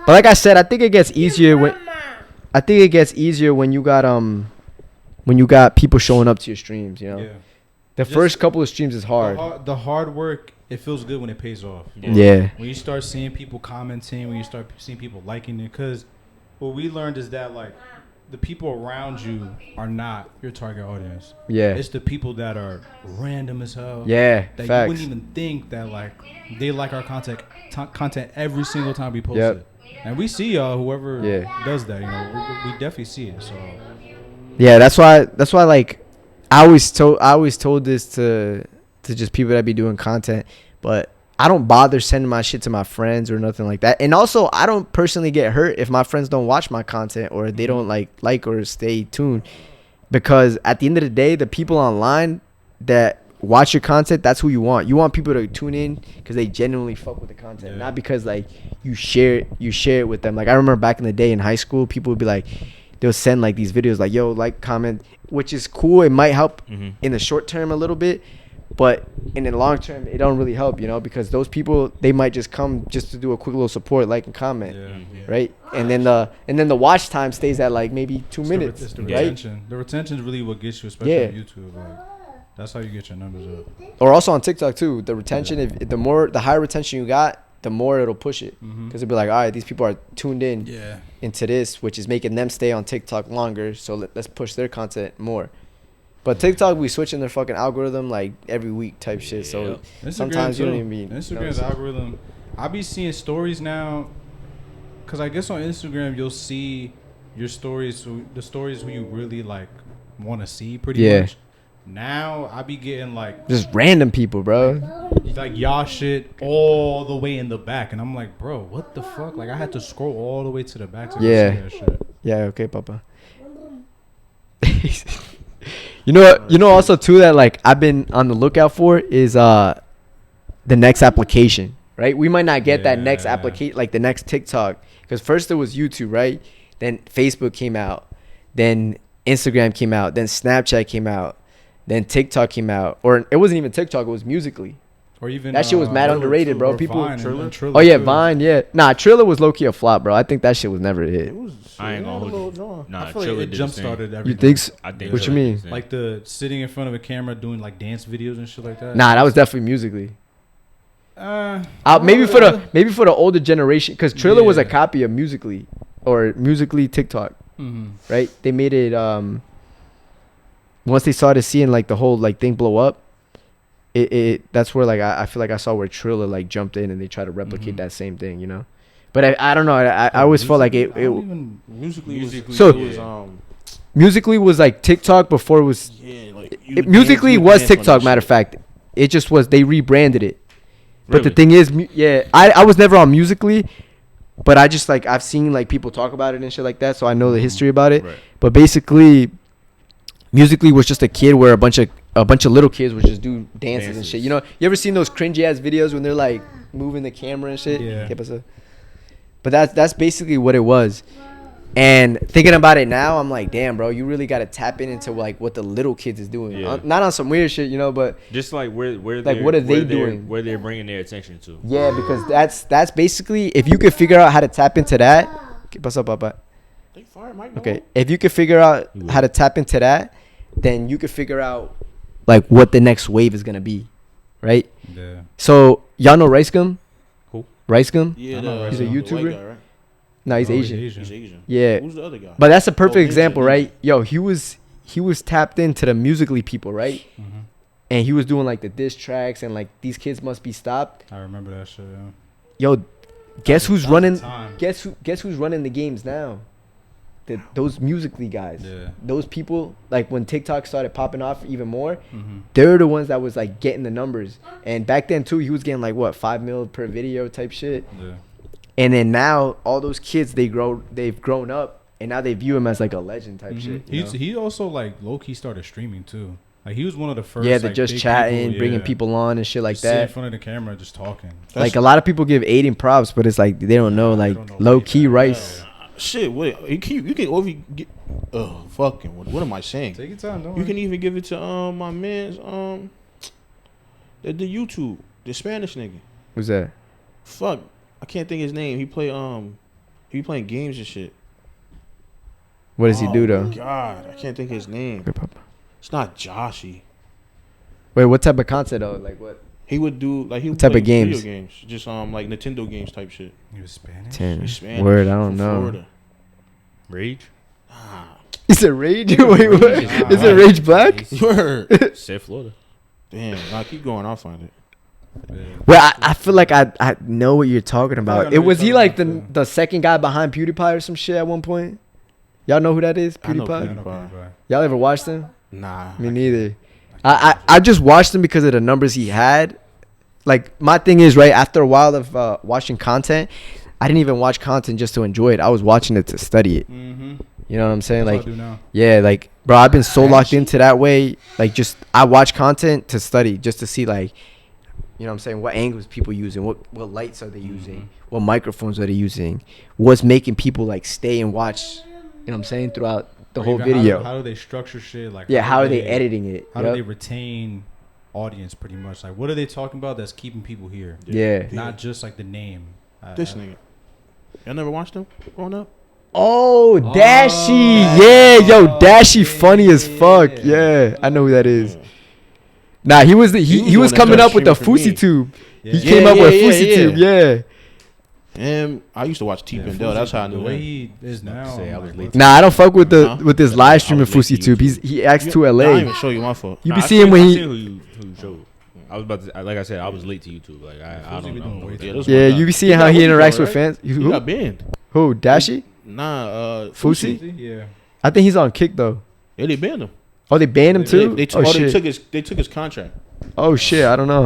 But like I said, I think it gets easier when you got people showing up to your streams, you know? Yeah. The first couple of streams is hard. The hard work, it feels good when it pays off. Yeah. When you start seeing people commenting, when you start seeing people liking it, because what we learned is that like the people around you are not your target audience. Yeah. It's the people that are random as hell. Yeah. That Facts. you wouldn't even think that like they like our content every single time we post Yep. it. And we see whoever does that, you know, we definitely see it. So yeah, that's why like I always told this to just people that be doing content, but I don't bother sending my shit to my friends or nothing like that. And also, I don't personally get hurt if my friends don't watch my content or they don't like or stay tuned, because at the end of the day, the people online that watch your content, that's who you want. You want people to tune in because they genuinely fuck with the content, not because like you share it with them. Like I remember back in the day in high school, people would be like, they'll send like these videos like, yo, like, comment, which is cool. It might help in the short term a little bit, but in the long term, it don't really help, you know, because those people, they might just come just to do a quick little support, like and comment, right? And then the watch time stays at like maybe 2 minutes. It's the right? retention. The retention is really what gets you, especially on YouTube. Like that's how you get your numbers up. Or also on TikTok too. The retention, if the higher retention you got, the more it'll push it, because it'll be like, all right, these people are tuned in into this, which is making them stay on TikTok longer. So let's push their content more. But TikTok, we switching their fucking algorithm like every week type shit. So sometimes you don't even be Instagram's algorithm. I be seeing stories now, cause I guess on Instagram you'll see your stories, the stories who you really like want to see pretty much. Now I be getting like Just random people, bro. like y'all shit all the way in the back, and I'm like, bro, what the fuck? Like I had to scroll all the way to the back to Yeah. see that shit. Yeah, okay, Papa. You know what? You know also too that like I've been on the lookout for is the next application, right? We might not get that next application, like the next TikTok, because first it was YouTube, right? Then Facebook came out, then Instagram came out, then Snapchat came out, then TikTok came out, or it wasn't even TikTok, it was Musically. Or even That shit was mad underrated, bro. People. Triller Oh yeah, too. Vine, yeah. Nah, Triller was low key a flop, bro. I think that shit was never a hit. It was. I ain't gonna hold you. Nah, I feel Triller like it did jump the same. started everything. You think? So? I think. What you Triller mean? did the same. Like the sitting in front of a camera doing like dance videos and shit like that. Nah, that was definitely Musically. Maybe for the older generation, because Triller was a Yeah. copy of Musically, or Musically TikTok, right? They made it. Once they started seeing like the whole like thing blow up, that's where like I feel like I saw where Triller like jumped in and they tried to replicate that same thing, you know. But I don't know. I always felt like it Musically was, So- it was Musically was like TikTok before it was. yeah, like Musically was TikTok. Matter of fact, it just was they rebranded it. But the thing is, I was never on Musically, but I just like I've seen like people talk about it and shit like that, so I know the history about it. Right. But basically, Musically was just a kid where a bunch of little kids would just do dances and shit. You know, you ever seen those cringy ass videos when they're like moving the camera and shit? Yeah. ¿Qué pasa? But that's basically what it was. And thinking about it now, I'm like, damn, bro, you really got to tap into like what the little kids is doing. Yeah. Not on some weird shit, you know, but Just like where Like, they're- what are they where they're- doing? Where they're bringing their attention to. yeah, because that's basically if you could figure out how to tap into that. ¿Qué pasó, papá? They fired Mike. Okay, if you could figure out how to tap into that, then you could figure out like what the next wave is gonna be, right? Yeah. So y'all know Rice Gum? Who? Rice Gum? Yeah, I know He's a the white YouTuber? guy, right? No, he's Oh, Asian. He's Asian. Yeah, Who's the other guy? but that's a perfect Ninja, example, Ninja. right? Yo, he was tapped into the Musically people, right? Mhm. And he was doing like the diss tracks and like these kids must be stopped. I remember that shit. Yeah. Yo, guess who's That was running? the time. Guess who's running the games now? Those Musically guys. Yeah. Those people, like when TikTok started popping off even more, Mhm. they're the ones that was like getting the numbers. And back then too, he was getting like what 5 mil per video type shit. Yeah. And then now all those kids they've grown up and now they view him as like a legend type shit. you know? He also like low key started streaming too. Like he was one of the first. Yeah, they're like, just big chatting, people, bringing yeah. people on and shit like Just sit in that. front of the camera, just talking. Like a lot of people give Aiden props, but it's like they don't know like don't know low way key back. Rice. Shit, wait. You can over get. Oh, fucking. What am I saying? Take your time, don't You worry. can even give it to my man's the YouTube, the Spanish nigga. Who's that? Fuck, I can't think his name. He be playing games and shit. What does he do Oh, though? my God, I can't think his name. It's not Joshy. Wait, what type of content though? Like what? He would do like he would What type play of games? Video games, just like Nintendo games type shit. He was Spanish. He's Spanish, Word, I don't from know. Florida. Rage. Is it Rage? Wait, what? Is it Rage Black? Word. Said Florida. Damn, nah, keep going. I'll find it. Yeah. Well, I feel like I know what you're talking I about. know It what was you're he like talking about, the second guy behind PewDiePie or some shit at one point? Y'all know who that is? I know PewDiePie. I know PewDiePie. PewDiePie. Y'all ever watched him? Nah, Me neither. I just watched him because of the numbers he had. Like my thing is right after a while of watching content, I didn't even watch content just to enjoy it. I was watching it to study it. Mm-hmm. You know what I'm saying? That's Like what I do now. yeah, like bro, I've been so locked into that way. Like just I watch content to study, just to see like, you know what I'm saying, what angles people using, what lights are they using, what microphones are they using, what's making people like stay and watch, you know what I'm saying, throughout the Or whole even video. How do they structure shit? Like Yeah, how are they editing it? How Yup. do they retain audience? Pretty much. Like what are they talking about that's keeping people here? Yeah. Not just like the name. this nigga. Y'all never watched him growing up? Oh, Dashy. Yeah, yo, Dashy funny as fuck. Yeah, I know who that is. Nah, he was he was the one that coming started up with the streaming for me. Fousey Tube. Yeah. He came up with yeah, Fousey Tube. Yeah. And I used to watch T Yeah, Pendel. That's how I the knew way him. he is now. Say I I'm was like, late what to Nah, I don't fuck with Huh? with this live streaming I was late Fousey to Tube. YouTube. He acts to I LA. didn't even show you my fault. You Nah, be I seeing seen- when I he. seen who you showed. I was about to. Like I said, I was late to YouTube. Like I Fousey don't be doing know. way what too that much. is. Yeah, my you be God. seeing He how got he what you interacts call, with right? fans. He Who? got banned. Who? Dashy? Nah, Fousey? Yeah. I think he's on kick though. Yeah, they banned him. Oh, they banned him too. They took his contract. Oh shit, I don't know.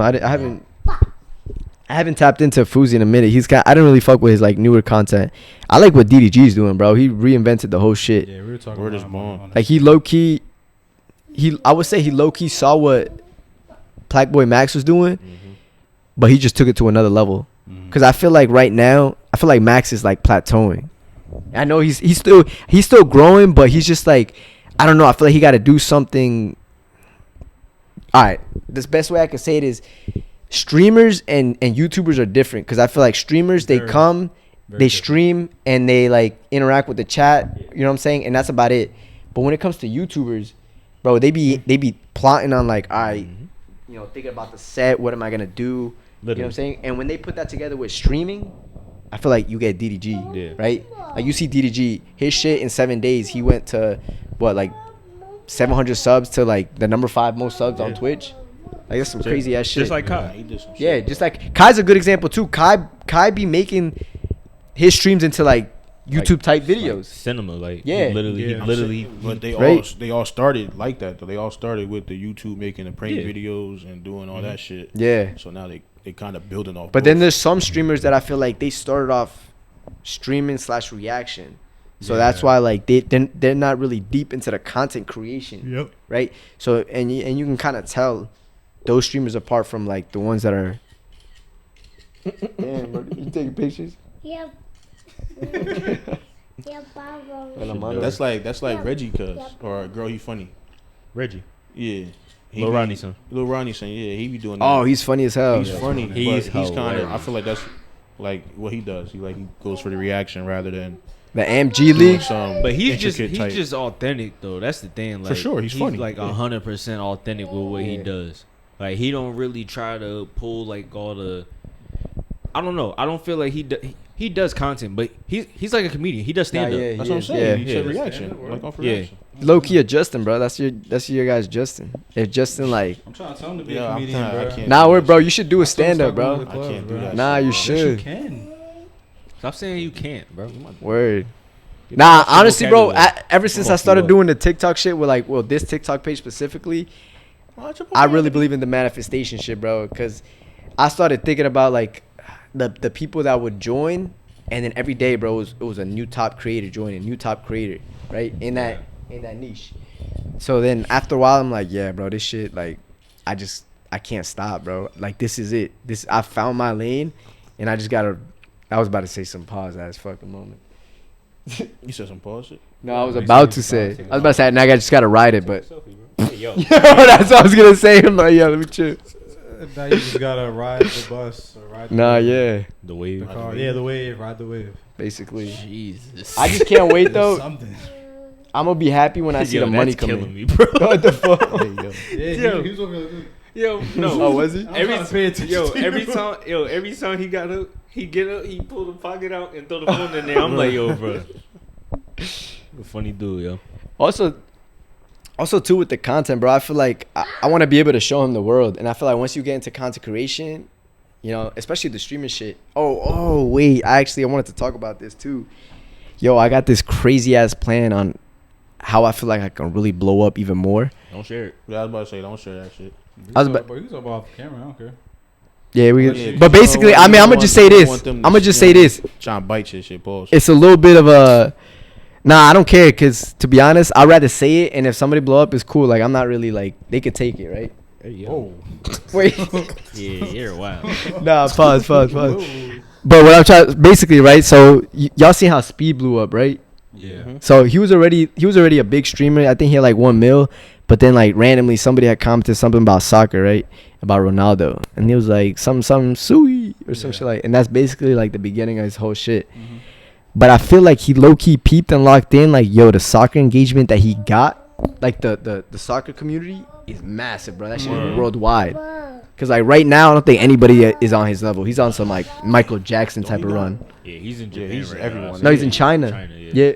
I haven't tapped into Fuzi in a minute. I don't really fuck with his like newer content. I like what DDG's doing, bro. He reinvented the whole shit. Yeah, we were talking Word about is born. Like he low key, I would say he low key saw what Black Boy Max was doing, but he just took it to another level. Cause I feel like right now, Max is like plateauing. I know he's still growing, but he's just like, I don't know. I feel like he got to do something. All right, the best way I can say it is, streamers and YouTubers are different. Cause I feel like streamers, they stream and they like interact with the chat. You know what I'm saying? And that's about it. But when it comes to YouTubers, bro, they be plotting on like, all right, you know, thinking about the set. What am I gonna do? Literally. You know what I'm saying? And when they put that together with streaming, I feel like you get DDG, right? Like you see DDG, his shit in 7 days, he went to what, like 700 subs to like the number 5 most subs on Twitch. Like that's some crazy ass shit. Just like Kai. Yeah, just like Kai's a good example too. Kai be making his streams into like YouTube type videos, like cinema, like literally. But they all started like that though. They all started with the YouTube making the prank videos and doing all that shit. Yeah. So now they kind of building off. But then there's some streamers that I feel like they started off streaming / reaction. So that's why like they're not really deep into the content creation. Yep. Right. So and you can kind of tell those streamers apart from like the ones that are. Damn, bro, you taking pictures? Yep. That's like Reggie, cuz or girl, he funny. Reggie. Yeah. Lil Ronnie's son. Lil Ronnie's son. Yeah, he be doing that. Oh, he's funny as hell. He's funny. He's kind of. I feel like that's like what he does. He goes for the reaction rather than the AMG League. But he's just authentic though. That's the thing. Like, for sure, he's funny. Like 100% authentic with what he does. Like he don't really try to pull like all the. I don't know. I don't feel like he does content, but he's like a comedian. He does stand up. That's what I'm saying. He said reaction, like off reaction. Low key of Justin, bro. That's your guy's Justin. If Justin like, I'm trying to tell him to be a comedian, bro. Nah, bro. You should do a stand up, bro. I can't do that. Nah, you should. Yes, you can. Stop saying you can't, bro. Word. Nah, honestly, bro. Ever since I started doing the TikTok shit with like, this TikTok page specifically, I really believe in the manifestation shit, bro. Cause I started thinking about like the people that would join, and then every day, bro, it was a new top creator joining, new top creator, right? In that niche. So then after a while, I'm like, yeah, bro, this shit, like, I can't stop, bro. Like, this is it. I found my lane, and I just gotta. I was about to say some pause ass fucking moment. You said some pause shit? No, I was about to say. I was about to say, now I just gotta ride it, but. Hey, yo. That's what I was gonna say. I'm like, yo, let me chill. Now you just gotta ride the bus or ride the wave. The car. Yeah, the wave. Ride the wave. Basically. Jesus. I just can't wait though. Something. I'm gonna be happy when I see the money come in. Me, bro. What the fuck? He was over there. Yo, no. Oh, was he? Every time he got up, he pulled the pocket out and throw the phone in there. I'm like, yo, bro. A funny dude, yo. Also, too, with the content, bro, I feel like I want to be able to show him the world. And I feel like once you get into content creation, you know, especially the streaming shit. Oh, wait. I wanted to talk about this, too. Yo, I got this crazy-ass plan on how I feel like I can really blow up even more. Don't share it. Yeah, I was about to say, don't share that shit. You can talk about off camera. I don't care. Yeah, but basically, I'm going to just say this. I'm going to just say this. Trying to bite your shit, pause. It's a little bit of a... Nah, I don't care, because to be honest, I'd rather say it, and if somebody blow up, it's cool. Like, I'm not really, like, they could take it, right? Hey, yo. Wait. Yeah, you're wild. Nah, pause. But what I'm trying... Basically, right, so y'all seen how Speed blew up, right? Yeah. So he was already a big streamer. I think he had, like, 1 mil. But then, like, randomly, somebody had commented something about soccer, right? About Ronaldo. And he was like, some sui or some shit like... And that's basically, like, the beginning of his whole shit. Mm-hmm. But I feel like he low-key peeped and locked in. Like, yo, the soccer engagement that he got, like, the soccer community is massive, bro. That shit is worldwide. Because, like, right now, I don't think anybody is on his level. He's on some, like, Michael Jackson type of run. Yeah, he's in Japan he's right everyone. No, he's in China. Yeah.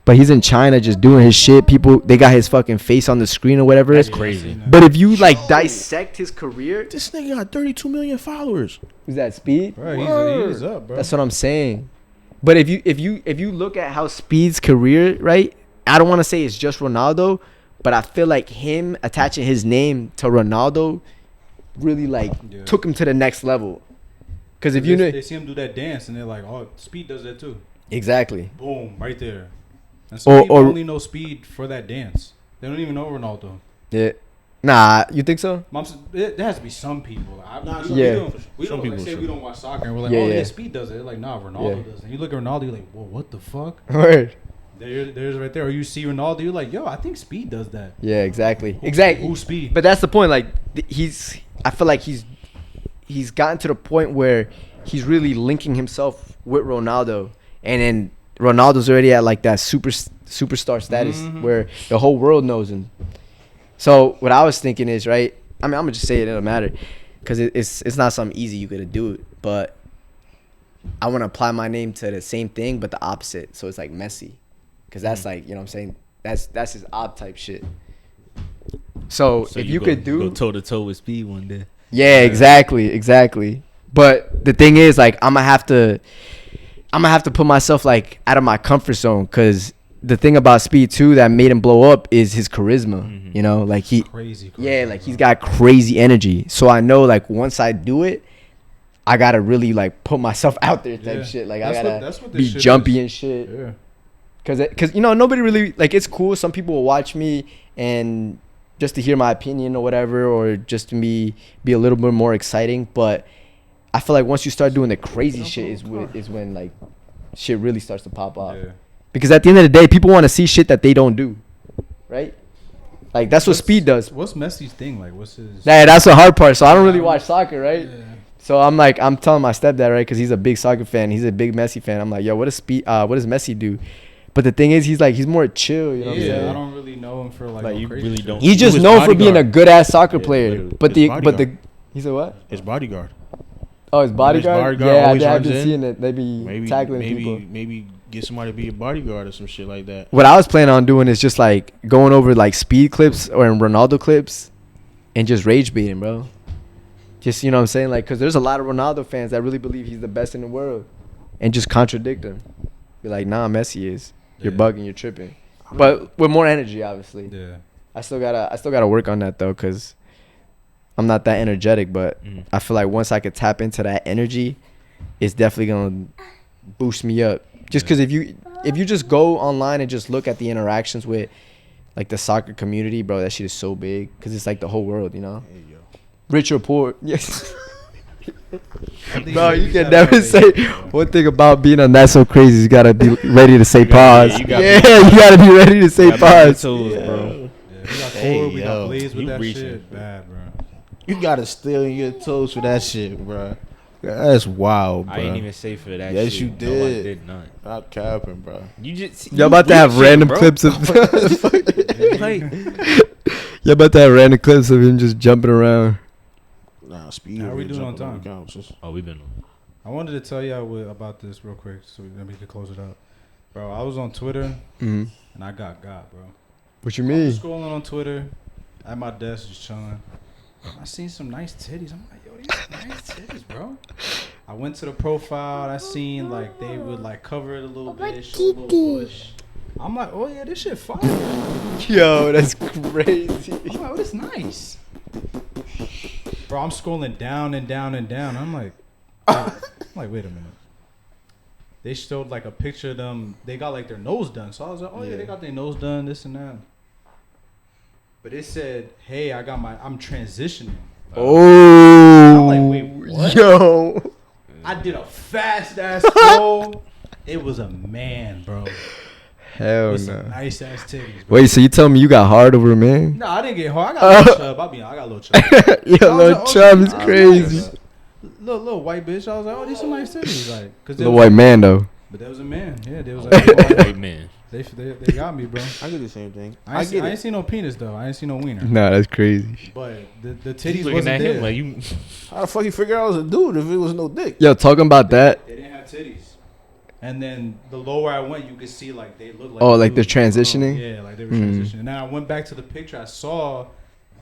But he's in China just doing his shit. People, they got his fucking face on the screen or whatever. That's crazy. But if you, like, dissect his career. This nigga got 32 million followers. Is that Speed? Bro, he's up, bro. That's what I'm saying. But if you look at how Speed's career, right, I don't want to say it's just Ronaldo, but I feel like him attaching his name to Ronaldo really like took him to the next level. Because if you know, they see him do that dance and they're like, oh, Speed does that too. Exactly. Boom, right there. And some people only know Speed for that dance. They don't even know Ronaldo. Yeah. Nah, you think so? There has to be some people. We don't watch soccer and we're like, yeah, Speed does it. They're like, nah, Ronaldo does it. And you look at Ronaldo, you're like, whoa, what the fuck? Word. There's right there. Or you see Ronaldo, you're like, yo, I think Speed does that. Yeah, exactly. Who's Speed? But that's the point. Like, I feel like he's gotten to the point where he's really linking himself with Ronaldo. And then Ronaldo's already at like that superstar status where the whole world knows him. So what I was thinking is, right, I mean, I'm going to just say it doesn't matter because it's not something easy you could do it. But I want to apply my name to the same thing, but the opposite. So it's like Messi. Because that's like, you know what I'm saying? That's his odd type shit. So if you could go toe-to-toe with Speed one day. Yeah, exactly. But the thing is, like, I'm gonna have to put myself like out of my comfort zone because the thing about Speed too that made him blow up is his charisma. You know, like crazy. Yeah, like he's got crazy energy. So I know like once I do it, I gotta really like put myself out there type shit. Like I gotta be jumpy and shit. Yeah. Cause you know nobody really like it's cool. Some people will watch me and just to hear my opinion or whatever, or just to be a little bit more exciting. But I feel like once you start doing the crazy shit is when like shit really starts to pop off. Yeah. Because at the end of the day, people want to see shit that they don't do, right? Like that's what Speed does. What's Messi's thing? Like what's his? Yeah, that's the hard part. So I don't really watch soccer, right? Yeah. So I'm telling my stepdad, right, because he's a big soccer fan. He's a big Messi fan. I'm like, yo, what does Messi do? But the thing is, he's more chill. You know what I'm saying? I don't really know him for like you really don't. He's just known for being a good ass soccer player. But he said what? His bodyguard. Oh, his bodyguard. Yeah, I've been seeing it. They be tackling people. Maybe get somebody to be a bodyguard or some shit like that. What I was planning on doing is just like going over like Speed clips or Ronaldo clips, and just rage baiting, bro. Just, you know what I'm saying, like, because there's a lot of Ronaldo fans that really believe he's the best in the world, and just contradict him. Be like, nah, Messi is. You're bugging, you're tripping, but with more energy, obviously. Yeah. I still gotta work on that though, cause I'm not that energetic. But I feel like once I could tap into that energy, it's definitely gonna boost me up. Just cause if you just go online and just look at the interactions with like the soccer community, bro, that shit is so big. Cause it's like the whole world, you know. Rich or poor, yes. Bro, you can never say one thing about being on That So Crazy. You gotta be ready to say pause. You gotta be ready to say pause. Bro. Yeah, we got Core, we got Blaze with that shit. Bad, bro. You gotta steal your toes for that shit, bro. That's wild, bro. I didn't even say for that shit. Yes, you did. No, I did not. Stop capping, bro. Y'all about to have random clips of Y'all about to have random clips of him just jumping around. Nah, Speed. How are we doing on time? We've been. I wanted to tell y'all about this real quick so we can close it out. Bro, I was on Twitter and I got, bro. What you mean? I was scrolling on Twitter at my desk just chilling. I seen some nice titties. I'm like, yo, these nice titties, bro. I went to the profile. I seen like they would like cover it a little bit, show a little push. I'm like, oh yeah, this shit fire. Yo, that's crazy. I'm like, oh, this nice. Bro, I'm scrolling down and down and down. I'm like, wait a minute. They showed like a picture of them. They got like their nose done. So I was like, oh yeah, they got their nose done, this and that. But it said, hey, I'm transitioning. Oh. I'm like, wait, what? Yo. I did a fast ass scroll. It was a man, bro. Hell no. Nice ass titties, bro. Wait, so you telling me you got hard over a man? No, I didn't get hard. I got a little chub. I got a little chub. Yo, little chub is crazy. Little white bitch. I was like, oh, these some nice titties. Like, cause little white man though. But that was a man. Yeah, they was like, white man. They got me, bro. I do the same thing. I ain't seen no penis though. I ain't seen no wiener. Nah, that's crazy. But the titties wasn't there. Like you. How the fuck you figure I was a dude if it was no dick? Yo, talking about that. They didn't have titties. And then the lower I went, you could see like they looked like. Oh, like they're transitioning. Yeah, like they were transitioning. And then I went back to the picture I saw,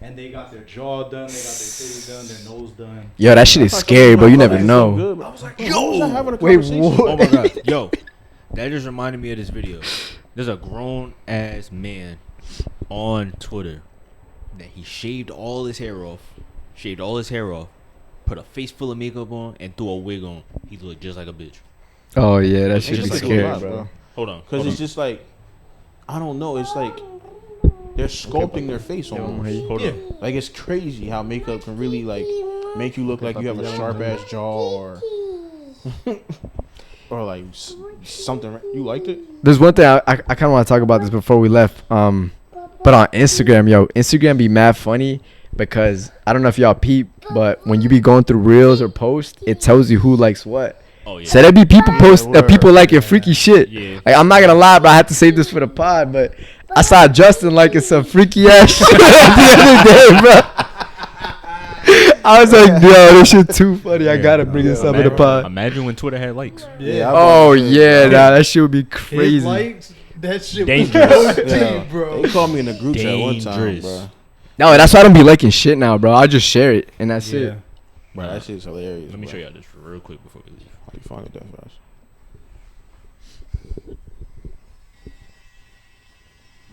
and they got their jaw done, they got their titties done, their nose done. Yo, that shit is scary, bro. You never know. I was like, yo, wait, what? Oh my god, yo, that just reminded me of this video. There's a grown ass man on Twitter that he shaved all his hair off, put a face full of makeup on, and threw a wig on. He looked just like a bitch. Oh yeah, that should It's be just scary, a lot, bro. Hold on. Because it's just like, I don't know. It's like they're sculpting their face almost. Hold on. Like it's crazy how makeup can really like make you look like you have a sharp ass jaw or like something. You liked it? There's one thing I kind of want to talk about this before we left. But on Instagram, Instagram be mad funny because I don't know if y'all peep, but when you be going through reels or posts, it tells you who likes what. Oh yeah. So there be people post people liking freaky shit. Yeah. Like I'm not gonna lie, bro. I have to say this for the pod, but I saw Justin liking some freaky ass shit the other day, bro. I was like, yo, this shit too funny. I gotta bring this up in the pod. Imagine when Twitter had likes. Yeah. Oh yeah, nah, that shit would be His crazy. likes, that shit Dangerous. was OD, bro. They called me in a group chat one time, Dangerous. bro. No, that's why I don't be liking shit now, bro. I just share it and that's Yeah. it. Bro, that shit's hilarious. Let me bro. show y'all this real quick before we leave. How you find it that fast?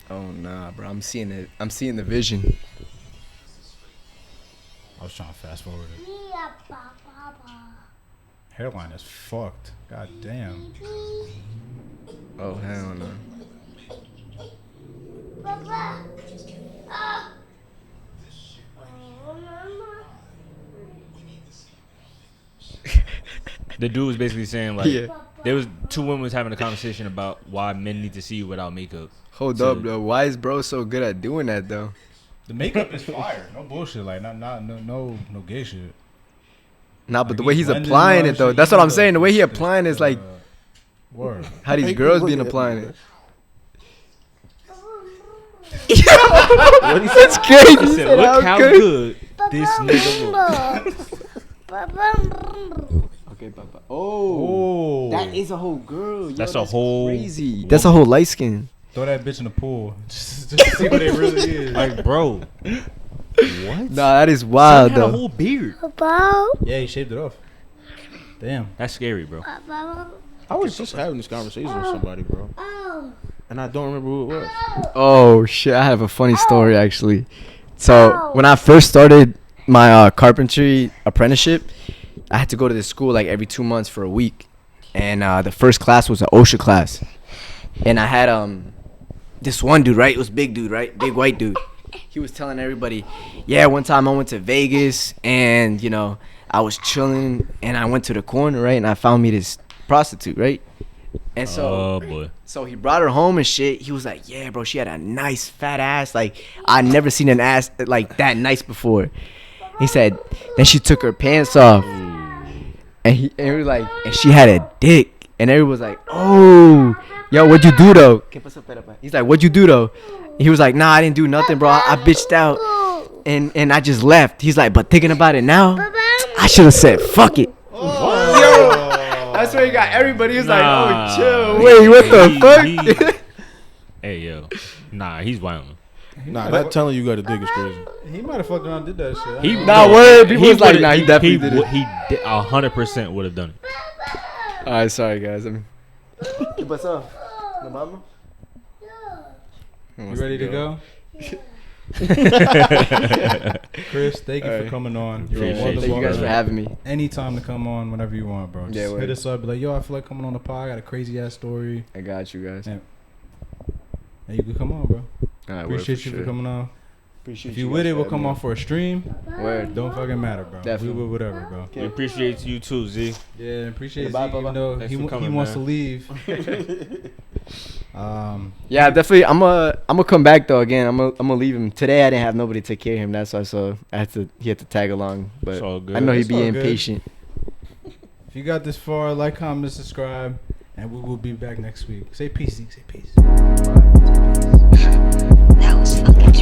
Oh nah, bro. I'm seeing it. I'm seeing the vision. I was trying to fast forward it. Hairline is fucked. God damn. Oh hell no. The dude was basically saying like Yeah. there was two women was having a conversation about why men need to see you without makeup. Hold So- up, though. Why is bro so good at doing that though? The makeup is fire. No bullshit. Like no gay shit. Nah, but Like, the way he's blending applying all it though, shit, that's what even I'm saying. The way he applying is like word. how these Hey, girls look being at applying me, it. What he That's crazy. He said, "Look how good this nigga look." Okay, Papa. Oh, Oh, that is a whole girl. Yo, That's a whole crazy. That's a whole light skin. throw that bitch in the pool. Just to see what it really is. Like, bro, what? Nah, that is Son wild had a though. whole beard. Yeah, he shaved it off. Damn. That's scary, bro. I was just having this conversation with somebody, bro, and I don't remember who it was. Oh shit, I have a funny story actually. So when I first started my carpentry apprenticeship, I had to go to this school like every 2 months for a week, and the first class was an OSHA class, and I had this one dude, right? It was big dude, right? Big white dude. He was telling everybody, yeah, one time I went to Vegas and you know I was chilling and I went to the corner, right, and I found me this prostitute, right? And so Oh boy. so he brought her home and shit. He was like, yeah, bro, she had a nice fat ass. Like, I never seen an ass like that nice before. He said, then she took her pants off. And he was like, and she had a dick. And everyone was like, oh, yo, what'd you do though? He's like, what'd you do though? And he was like, nah, I didn't do nothing, bro. I bitched out. And I just left. He's like, but thinking about it now, I should have said, fuck it. Yo. That's where he got everybody. He was like, oh, chill. Wait, what the fuck? Hey, yo. Nah, he's violent. Nah, that telling you got a dick is crazy. He might have fucked around and did that shit. He Nah, word. People was like, nah, he definitely did it. He 100% would have done it. All right, sorry, guys. What's up? No mama? You ready to go? Chris, thank you for coming on. You're Appreciate more you than Thank you guys welcome. for having me. Anytime to come on, whenever you want, bro. Just Yeah, word. hit us up. Be like, yo, I feel like coming on the pod. I got a crazy ass story. I got you guys. Yeah. And you can come on, bro. All right, Appreciate you for coming on. Appreciate If you with guys it, we'll for come having on me. for a stream. Word. Don't fucking matter, bro. Definitely. We will whatever, bro. We appreciate you too, Z. Yeah, appreciate Goodbye, Zeke, even Papa. though Thanks he, for coming, he wants man. to leave. Yeah, definitely. I'm gonna come back though. Again, I'm gonna leave him today. I didn't have nobody to take care of him. That's why. So he had to tag along. But It's all good. I know he'd It's be all good. impatient. If you got this far, like, comment, subscribe, and we will be back next week. Say peace, Zeke. Say peace. That was fucking